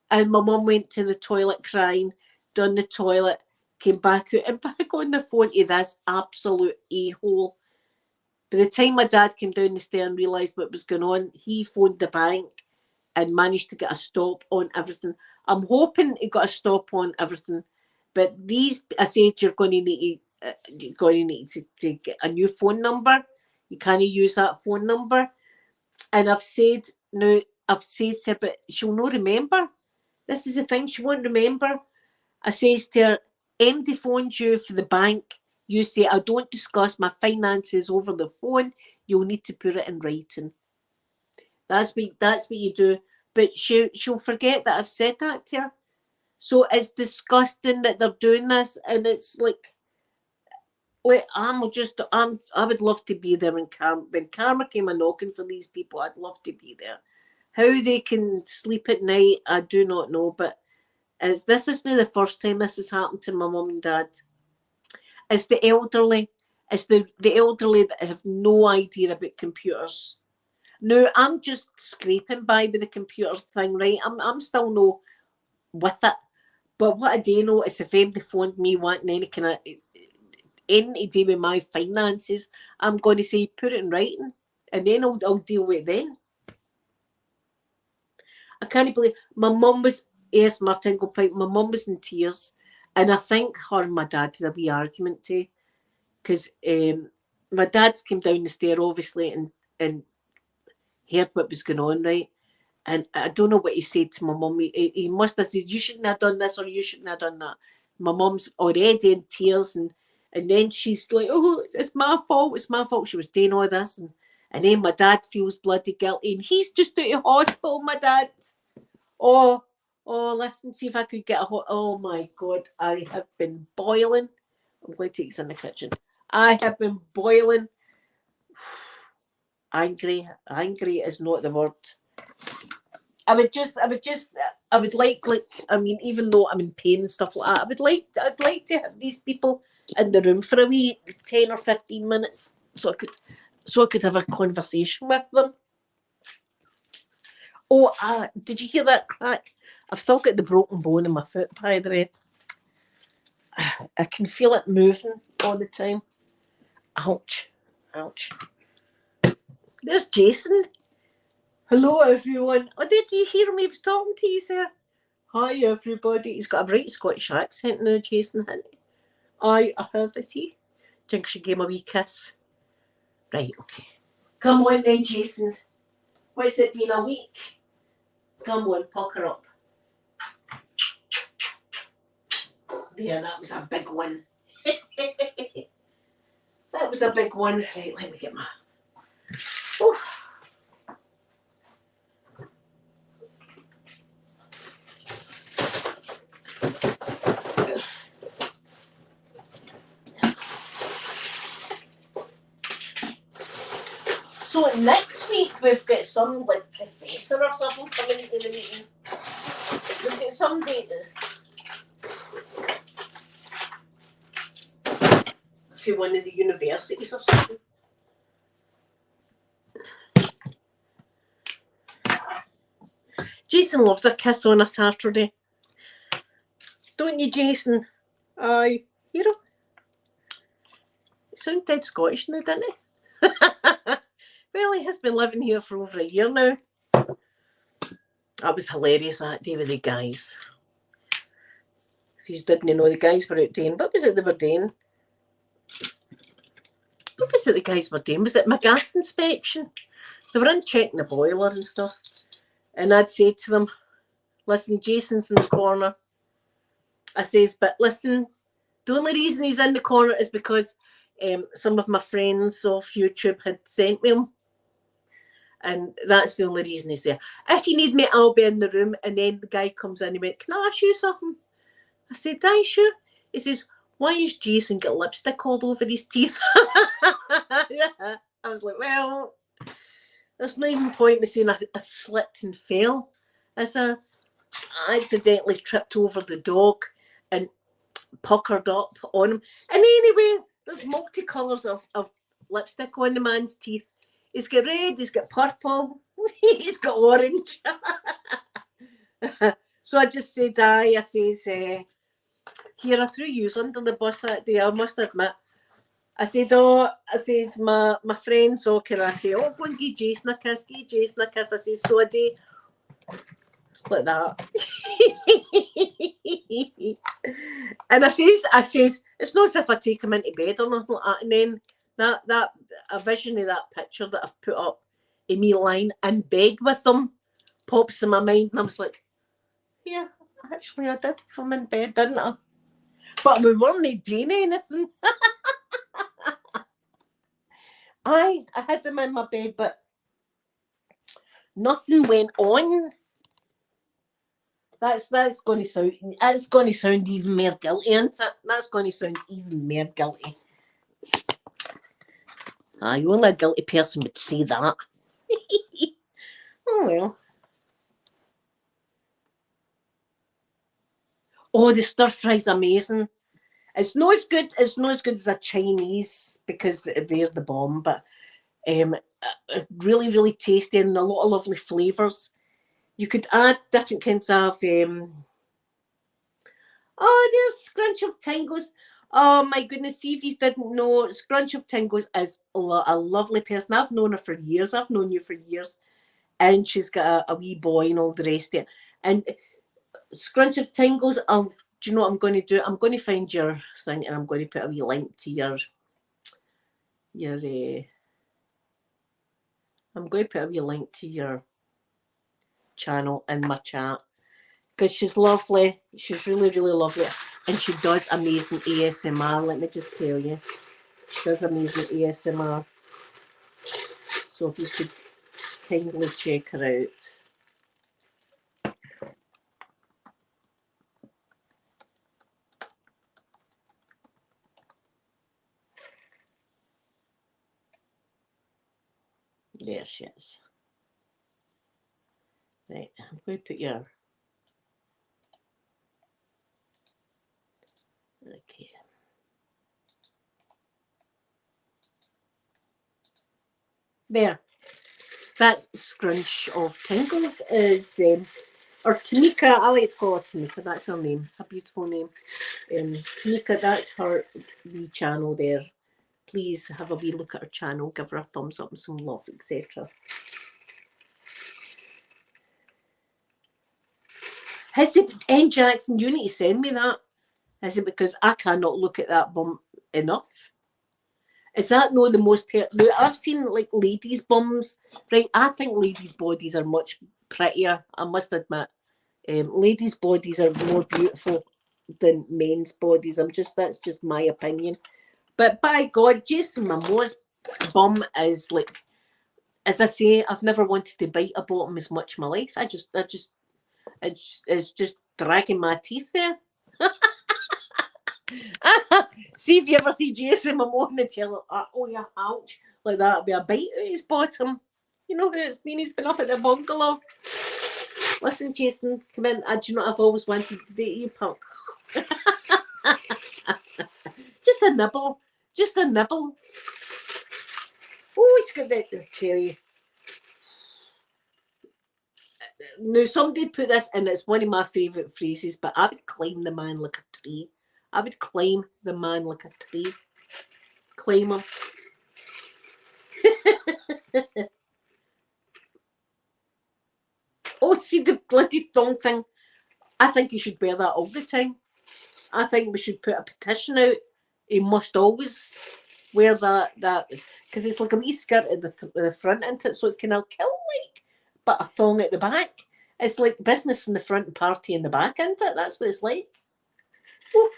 And my mum went to the toilet crying, done the toilet, came back out and back on the phone to this absolute a-hole. By the time my dad came down the stairs and realised what was going on, he phoned the bank and managed to get a stop on everything. I'm hoping he got a stop on everything. But I said, you're going to need to get a new phone number. You can't use that phone number. And I've said, but she'll not remember. This is the thing, she won't remember. I says to her, MD phones you for the bank. You say, I don't discuss my finances over the phone. You'll need to put it in writing. That's what you do. But she'll forget that I've said that to her. So it's disgusting that they're doing this, and it's like I would love to be there when Karma came a knocking for these people. I'd love to be there. How they can sleep at night, I do not know. But this isn't the first time this has happened to my mum and dad. It's the elderly. It's the elderly that have no idea about computers. No, I'm just scraping by with the computer thing, right? I'm still no with it. But what I do know is if anybody phoned me wanting anything to do with my finances, I'm going to say put it in writing, and then I'll deal with it then. I can't believe my mum was, yes, my tingle pipe, my mum was in tears. And I think her and my dad had a wee argument too. Because my dad's came down the stair, obviously, and heard what was going on, right? And I don't know what he said to my mum. He must have said, you shouldn't have done this or you shouldn't have done that. My mum's already in tears, and then she's like, oh, it's my fault, it's my fault. She was doing all this. And then my dad feels bloody guilty. And he's just out of hospital, my dad. Oh, listen, see if I could get oh my God, I have been boiling. I'm going to take this in the kitchen. I have been boiling. Angry is not the word. I would like, I mean, even though I'm in pain and stuff like that, I'd like to have these people in the room for a wee 10 or 15 minutes so I could have a conversation with them. Oh, did you hear that crack? I've still got the broken bone in my foot, by the way. I can feel it moving all the time. Ouch. There's Jason. Hello, everyone. Oh, did you hear me? I was talking to you, sir. Hi, everybody. He's got a bright Scottish accent now, Jason, hasn't he? I have, is he? Think she gave him a wee kiss. Right, okay. Come on then, Jason. What's it been a week? Come on, pucker up. Yeah, that was a big one. That was a big one. Right, let me get my... Oh. So next week we've got some like professor or something coming into the meeting. We've got somebody for one of the universities or something. Jason loves a kiss on a Saturday. Don't you, Jason? Aye. Hear him? He sounded dead Scottish now, didn't he? Well, he has been living here for over a year now. That was hilarious that day with the guys. If you didn't know, the guys were out doing, what was it they were doing? What was it the guys were doing? Was it my gas inspection? They were in checking the boiler and stuff. And I'd say to them, listen, Jason's in the corner. I says, but listen, the only reason he's in the corner is because some of my friends off YouTube had sent me him. And that's the only reason he's there. If you need me, I'll be in the room. And then the guy comes in and he went, can I ask you something? I said, aye, sure. He says, why has Jason got lipstick all over his teeth? I was like, well, there's no even point me saying I slipped and fell. I accidentally tripped over the dog and puckered up on him. And anyway, there's multicolours of lipstick on the man's teeth. He's got red, he's got purple, he's got orange. So I just said, aye, I says, here, I threw you under the bus that day, I must admit. I said, my friends, can I say, go and give Jason a kiss, I says, so I do. Like that. And I says, it's not as if I take him into bed or nothing like that. And then that a vision of that picture that I've put up in me lying in bed with him pops in my mind, and I was like, yeah, actually I did have him in bed, didn't I? But we weren't doing anything. I had him in my bed, but nothing went on. That's going to sound even more guilty, isn't it? That's going to sound even more guilty. Only a guilty person would say that. Oh well. Oh, the stir fry's amazing. It's not as good as a Chinese because they're the bomb, but really, really tasty and a lot of lovely flavours. You could add different kinds of there's Scrunch of Tingles. Oh my goodness, see if you didn't know, Scrunch of Tingles is a lovely person. I've known her for years. I've known you for years. and she's got a wee boy and all the rest of it. And Scrunch of Tingles, do you know what I'm going to do? I'm going to find your thing and I'm going to put a wee link to your I'm going to put a wee link to your channel in my chat, because she's lovely. She's really, really lovely. And she does amazing ASMR, let me just tell you. She does amazing ASMR. So if you could kindly check her out. There she is. Right, I'm going to put your... Okay. There. That's Scrunch of Tingles. Is or Tamika, I like to call her Tamika, that's her name. It's a beautiful name. Tamika, that's her wee channel there. Please have a wee look at her channel, give her a thumbs up and some love, etc. Has it, N Jackson, you need to send me that. Is it because I cannot look at that bum enough? Is that not the most... I've seen like ladies' bums, right? I think ladies' bodies are much prettier, I must admit. Ladies' bodies are more beautiful than men's bodies. That's just my opinion. But by God, Jason Momoa's bum is like, as I say, I've never wanted to bite a bottom as much in my life. It's just dragging my teeth there. See if you ever see Jason Momoa and tell her, oh yeah, ouch, like that, it'll be a bite out his bottom. You know who it's been? He's been up at the bungalow. Listen, Jason, come in. Do you know what I've always wanted to date you, punk? Just a nibble. Just a nibble. Oh, he's got that, I tell you. Now, somebody put this, and it's one of my favourite phrases, but I would climb the man like a tree. I would climb the man like a tree. Climb him. Oh, see the bloody thong thing? I think you should wear that all the time. I think we should put a petition out. He must always wear that, because it's like a wee skirt at the front, isn't it? So it's kind of kilt-like, but a thong at the back. It's like business in the front and party in the back, isn't it? That's what it's like. Oh.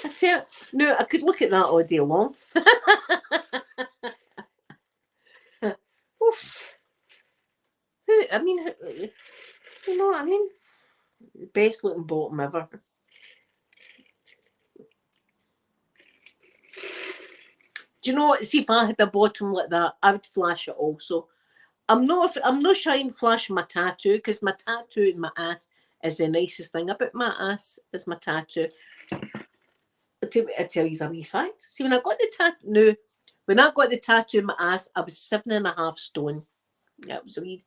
I tell you, no, I could look at that all day long. Oof. I mean, you know what I mean? Best looking bottom ever. Do you know what? See, if I had a bottom like that, I would flash it also. I'm not shy and flashing my tattoo, because my tattoo in my ass is the nicest thing about my ass, is my tattoo. I tell you a wee fact. See, when I got the tattoo, when I got the tattoo in my ass, I was 7.5 stone. Yeah, it was a wee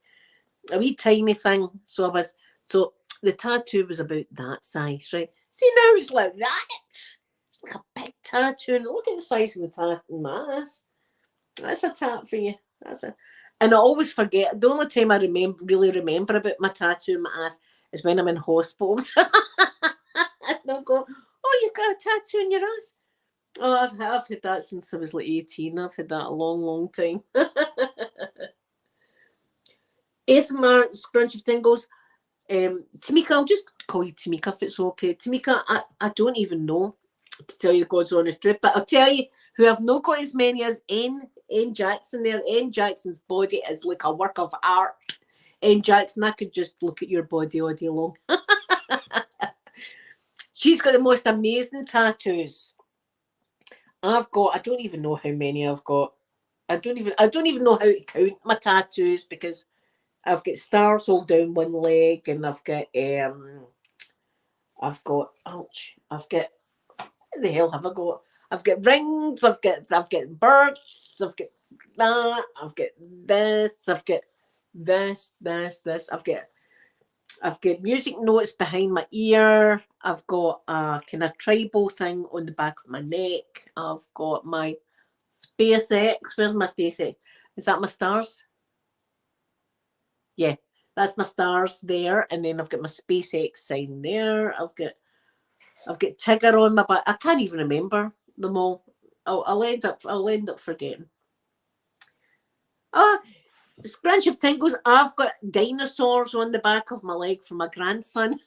tiny thing. So the tattoo was about that size, right? See, now it's like that. It's like a big tattoo, and look at the size of the tattoo in my ass. That's a tat for you. And I always forget. The only time I really remember about my tattoo in my ass is when I'm in hospitals. And I'll go, oh, you've got a tattoo in your ass. Oh, I've had that since I was like 18. I've had that a long, long time. ASMR Scrunch of Tingles. Tamika, I'll just call you Tamika if it's okay. Tamika, I don't even know, to tell you God's honest truth, but I'll tell you who I've not got as many as N Jackson there. N Jackson's body is like a work of art. N Jackson, I could just look at your body all day long. She's got the most amazing tattoos. I don't even know how many I've got. I don't even know how to count my tattoos, because I've got stars all down one leg, and I've got what the hell have I got? I've got rings, I've got birds, I've got that, I've got this, I've got this. I've got music notes behind my ear. I've got a kind of tribal thing on the back of my neck. I've got my SpaceX. Where's my SpaceX? Is that my stars? Yeah, that's my stars there, and then I've got my SpaceX sign there. I've got Tigger on my back. I can't even remember them all. I'll end up forgetting. Oh, Scrunch of Tingles, I've got dinosaurs on the back of my leg for my grandson.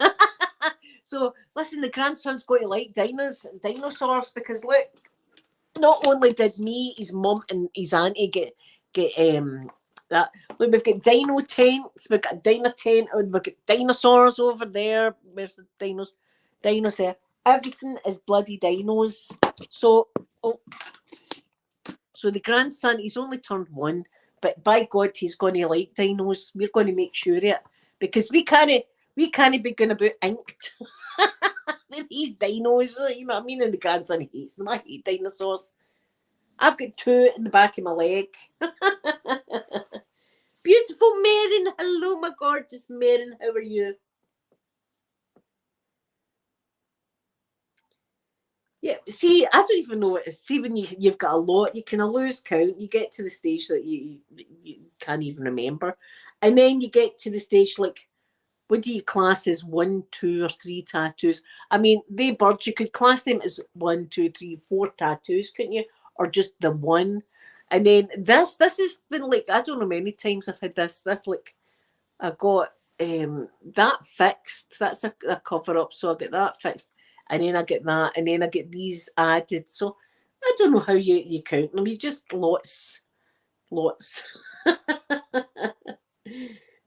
So listen, the grandson's going to like dinosaurs because look, not only did me, his mum, and his auntie get that. Look, we've got dino tents, we've got a dino tent, and we've got dinosaurs over there. Where's the dinos? Dinos there. Everything is bloody dinos. So, so the grandson, he's only turned 1, but by God, he's going to like dinos. We're going to make sure of it because we can't be going about inked. These dinos, you know what I mean? And the grandson hates them. I hate dinosaurs. I've got 2 in the back of my leg. Beautiful Marin. Hello, my gorgeous Marin. How are you? Yeah, see, I don't even know what. See, when you've got a lot, you kind of lose count. You get to the stage that you can't even remember, and then you get to the stage like, what do you class as 1, 2, or 3 tattoos? I mean, they birds, you could class them as 1, 2, 3, 4 tattoos, couldn't you? Or just the one. And then this has been like, I don't know, many times I've had this. This like, I got that fixed. That's a cover up, so I get that fixed, and then I get that, and then I get these added. So I don't know how you count them. You just lots.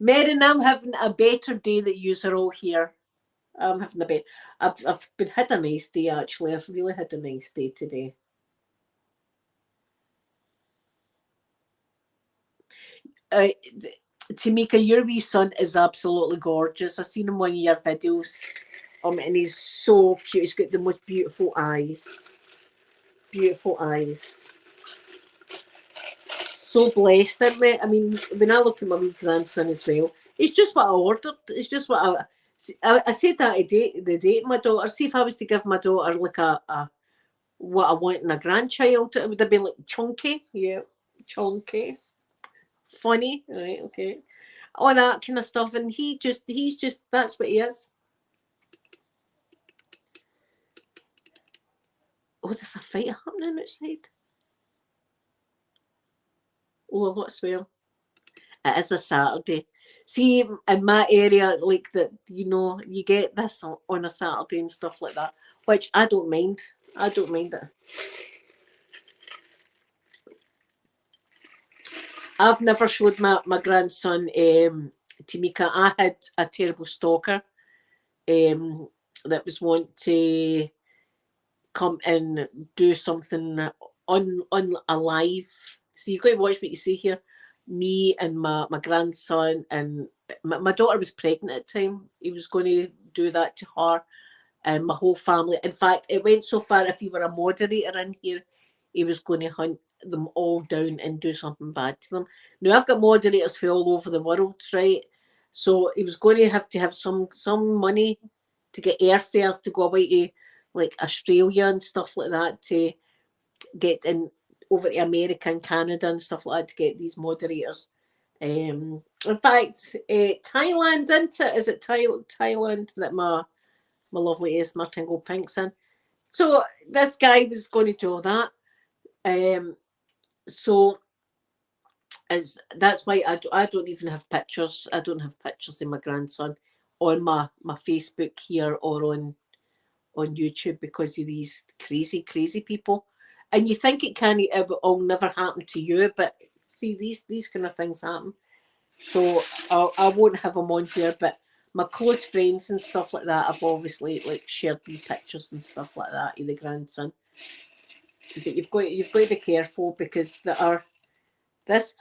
Merrin, I'm having a better day that you are all here. I'm having a bit. I've been had a nice day actually. I've really had a nice day today. Uh, Tamika, your wee son is absolutely gorgeous. I've seen him one of your videos. And he's so cute. He's got the most beautiful eyes. Beautiful eyes. So blessed, isn't he? I mean, when I look at my wee grandson as well, it's just what I ordered. It's just what I said that the date my daughter. See, if I was to give my daughter like a what I want in a grandchild, it would have been like chunky. Yeah, chunky. Funny. Right, okay. All that kind of stuff. And he's just, that's what he is. Oh, there's a fight happening outside. Oh, a lot swear. It is a Saturday. See, in my area, like that, you get this on a Saturday and stuff like that, which I don't mind. I don't mind it. I've never showed my grandson Tamika. I had a terrible stalker that was wanting to come and do something on alive. So you've got to watch what you see here. Me and my grandson, and my daughter was pregnant at the time. He was going to do that to her and my whole family. In fact, it went so far, if he were a moderator in here, he was going to hunt them all down and do something bad to them. Now, I've got moderators for all over the world, right? So he was going to have some money to get airfares to go away to like Australia and stuff like that, to get in over to America and Canada and stuff like that, to get these moderators. In fact, Thailand, isn't it? Is it Thailand that my lovely Ace Martingle Pink's in? So this guy was going to do that. So that's why I don't even have pictures. I don't have pictures of my grandson on my Facebook here or on YouTube because of these crazy people. And you think it will never happen to you, but see, these kind of things happen. So I won't have them on here, but my close friends and stuff like that, I've obviously like shared the pictures and stuff like that of the grandson. But you've got to be careful because there are this.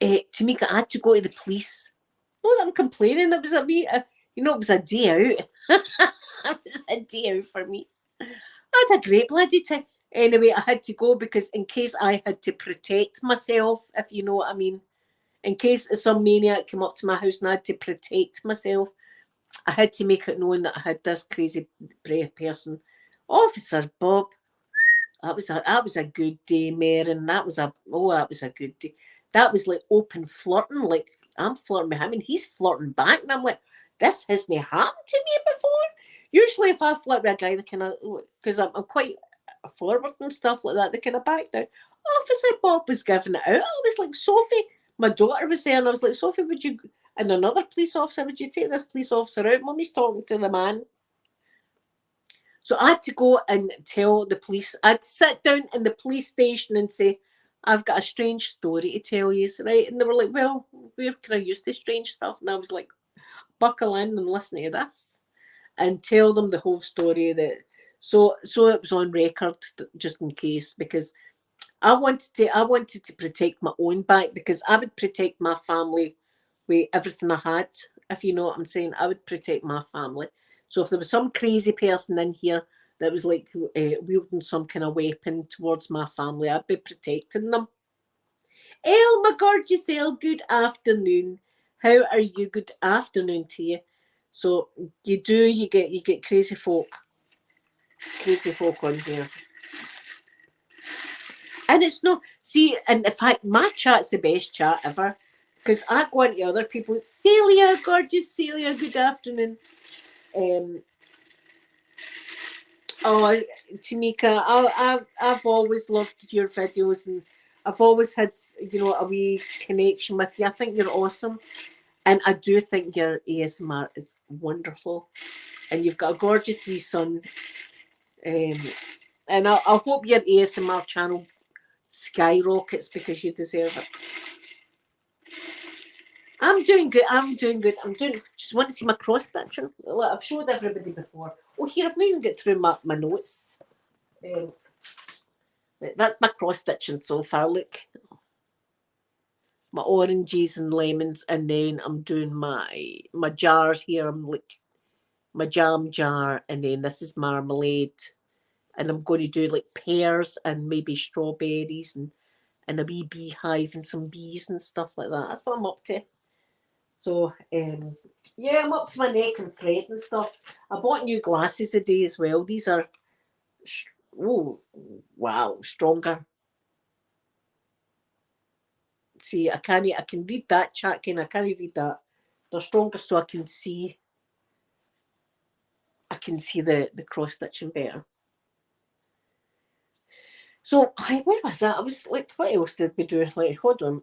Tamika, I had to go to the police. Not that I'm complaining. It was it was a day out. It was a day out for me. I had a great bloody time. Anyway, I had to go because in case I had to protect myself, if you know what I mean. In case some maniac came up to my house and I had to protect myself, I had to make it known that I had this crazy person. Officer Bob. That was a good day, Marin. That was a good day. That was like open flirting, like I'm flirting with him and he's flirting back. And I'm like, this hasn't happened to me before. Usually if I flirt with a guy, they kind of, because I'm quite forward and stuff like that, they kind of back down. Officer Bob was giving it out. I was like, Sophie, my daughter was there, and I was like, Sophie, would you, and another police officer, would you take this police officer out? Mummy's talking to the man. So I had to go and tell the police. I'd sit down in the police station and say, I've got a strange story to tell you, right? And they were like, well, where can I use the strange stuff? And I was like, buckle in and listen to this and tell them the whole story. So it was on record, just in case, because I wanted to protect my own back, because I would protect my family with everything I had. If you know what I'm saying, I would protect my family. So if there was some crazy person in here that was like wielding some kind of weapon towards my family, I'd be protecting them. Elle, my gorgeous Elle, good afternoon. How are you? Good afternoon to you. So you get crazy folk on here. And it's no, see, and in fact, my chat's the best chat ever, because I go into other people. Celia, gorgeous Celia, good afternoon. Oh, Tamika, I've always loved your videos, and I've always had, a wee connection with you. I think you're awesome, and I do think your ASMR is wonderful, and you've got a gorgeous wee son. And I hope your ASMR channel skyrockets, because you deserve it. I'm doing good. Just want to see my cross stitching. I've showed everybody before. Oh, here, I've not even got through my notes. That's my cross stitching so far. Look, my oranges and lemons, and then I'm doing my jars here. I'm like my jam jar, and then this is marmalade, and I'm going to do like pears and maybe strawberries and a wee beehive and some bees and stuff like that. That's what I'm up to. So, yeah, I'm up to my neck in thread and stuff. I bought new glasses today as well. These are, oh, wow, stronger. See, I can read that chat, I can't read that. They're stronger, so I can see the cross stitching better. So, where was that? I was like, what else did we do? Like, hold on.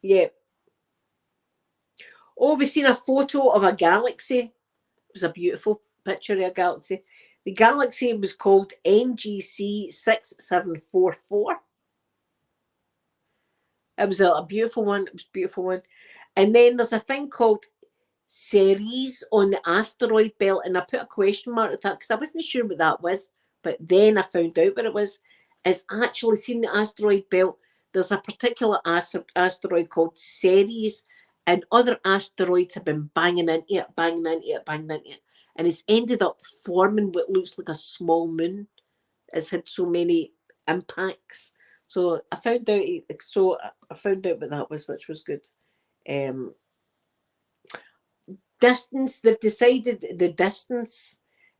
Yeah. Oh, we seen a photo of a galaxy. It was a beautiful picture of a galaxy. The galaxy was called NGC 6744. It was a beautiful one. It was a beautiful one. And then there's a thing called Ceres on the asteroid belt. And I put a question mark at that because I wasn't sure what that was. But then I found out what it was. It's actually seen the asteroid belt. There's a particular asteroid called Ceres, and other asteroids have been banging into it. And it's ended up forming what looks like a small moon. It's had so many impacts. So I found out. What that was, which was good. Distance. They've decided the distance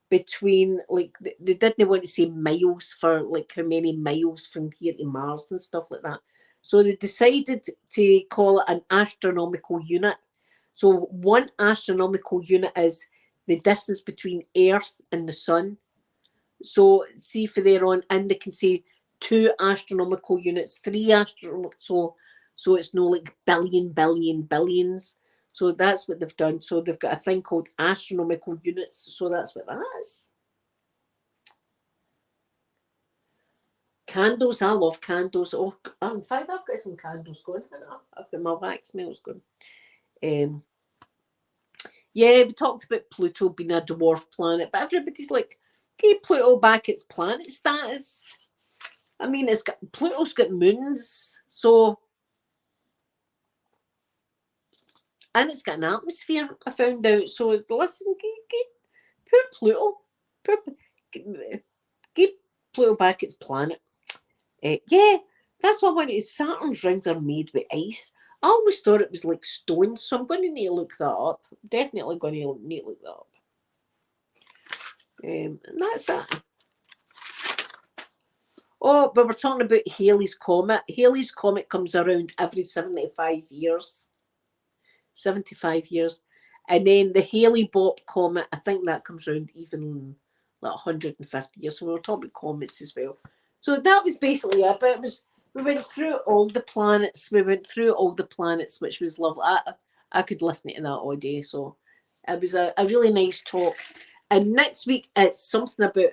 between, like, they didn't want to say miles for like how many miles from here to Mars and stuff like that. So they decided to call it an astronomical unit. So one astronomical unit is the distance between Earth and the Sun. So see, for there on, and they can say 2 astronomical units, 3 astronomical. So it's no like billions. So that's what they've done. So they've got a thing called astronomical units. So that's what that is. Candles, I love candles. Oh, in fact, I've got some candles going. I've got my wax melts going. Yeah, we talked about Pluto being a dwarf planet, but everybody's like, give Pluto back its planet status. I mean, Pluto's got moons, so, and it's got an atmosphere, I found out. So listen, poor Pluto, give Pluto back its planet. Yeah, that's what I wanted. Saturn's rings are made with ice. I always thought it was like stones, so I'm going to need to look that up. Definitely going to need to look that up. And that's it. Oh, but we're talking about Halley's Comet. Halley's Comet comes around every 75 years. 75 years. And then the Halley-Bopp Comet, I think that comes around even like 150 years. So we were talking about comets as well. So that was basically it. But we went through all the planets. We went through all the planets, which was lovely. I could listen to that all day. So it was a really nice talk. And next week, it's something about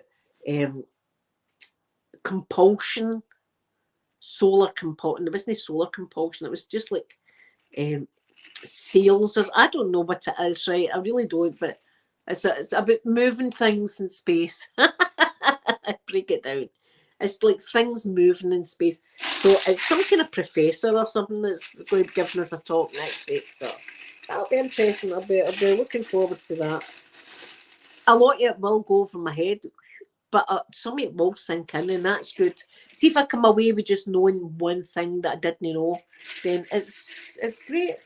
compulsion, solar compulsion. It wasn't solar compulsion. It was just like sales, or I don't know what it is, right? I really don't, but it's about moving things in space. I break it down. It's like things moving in space. So it's some kind of professor or something that's going to be giving us a talk next week. So that'll be interesting. I'll be looking forward to that. A lot of it will go over my head, but some of it will sink in, and that's good. See if I come away with just knowing one thing that I didn't know, then it's great.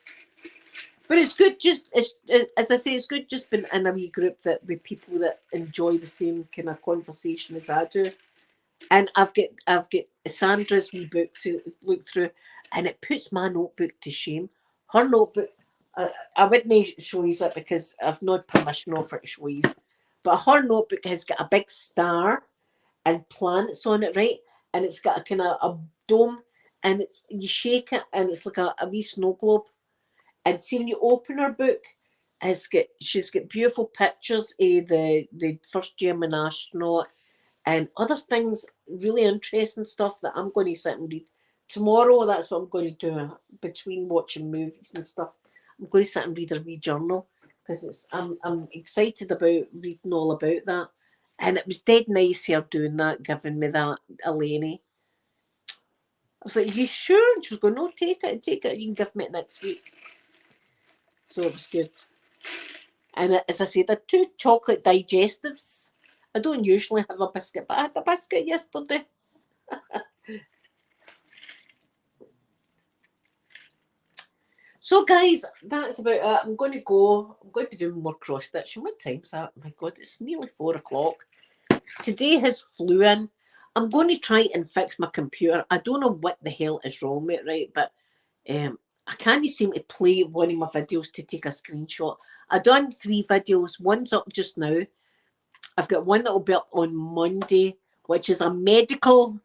But it's good just, as I say, it's good just being in a wee group that with people that enjoy the same kind of conversation as I do. And I've got Sandra's wee book to look through, and it puts my notebook to shame. Her notebook, I wouldn't show you it because I've not permission offer to show you. But her notebook has got a big star and planets on it, right? And it's got a kind of a dome, and you shake it, and it's like a wee snow globe. And see, when you open her book, she's got beautiful pictures of the first German astronaut and other things, really interesting stuff that I'm going to sit and read. Tomorrow, that's what I'm going to do between watching movies and stuff. I'm going to sit and read a wee journal because I'm excited about reading all about that. And it was dead nice here doing that, giving me that, Eleni. I was like, you sure? And she was going, no, take it. You can give me it next week. So it was good. And as I said, I had 2 chocolate digestives. I don't usually have a biscuit, but I had a biscuit yesterday. So guys, that's about it. I'm going to go. I'm going to be doing more cross stitching. What time's that? My God, it's nearly 4 o'clock. Today has flew in. I'm going to try and fix my computer. I don't know what the hell is wrong with it, right? But I can't seem to play one of my videos to take a screenshot. I've done 3 videos. One's up just now. I've got one that will be up on Monday, which is a medical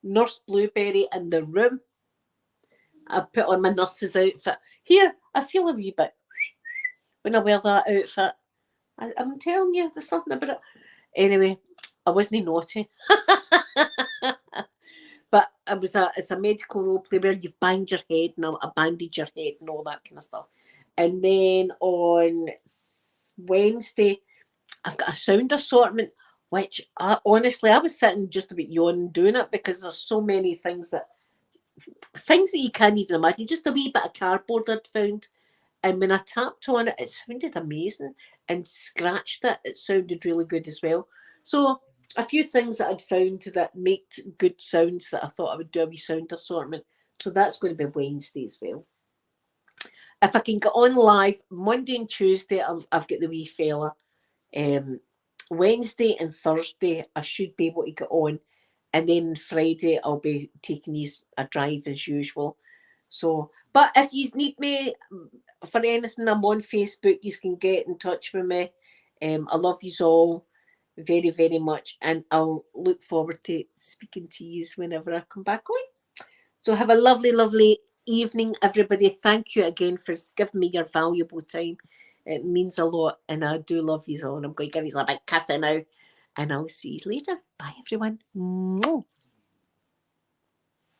Nurse Blueberry in the room. I put on my nurse's outfit. Here, I feel a wee bit when I wear that outfit. I'm telling you, there's something about it. Anyway, I wasn't naughty. But it's a medical role play where you've banged your head and I bandage your head and all that kind of stuff. And then on Wednesday, I've got a sound assortment, which honestly, I was sitting just about yawning doing it because there's so many things that you can't even imagine. Just a wee bit of cardboard I'd found. And when I tapped on it, it sounded amazing. And scratched it, it sounded really good as well. So a few things that I'd found that make good sounds that I thought I would do a wee sound assortment. So that's going to be Wednesday as well. If I can get on live Monday and Tuesday, I've got the wee fella. Wednesday and Thursday, I should be able to get on. And then Friday, I'll be taking a drive as usual. So, but if you need me for anything, I'm on Facebook. You can get in touch with me. I love you all very, very much. And I'll look forward to speaking to you whenever I come back on. So have a lovely, lovely evening, everybody. Thank you again for giving me your valuable time. It means a lot. And I do love you all. And I'm going to give you a big kiss now. And I'll see you later. Bye, everyone.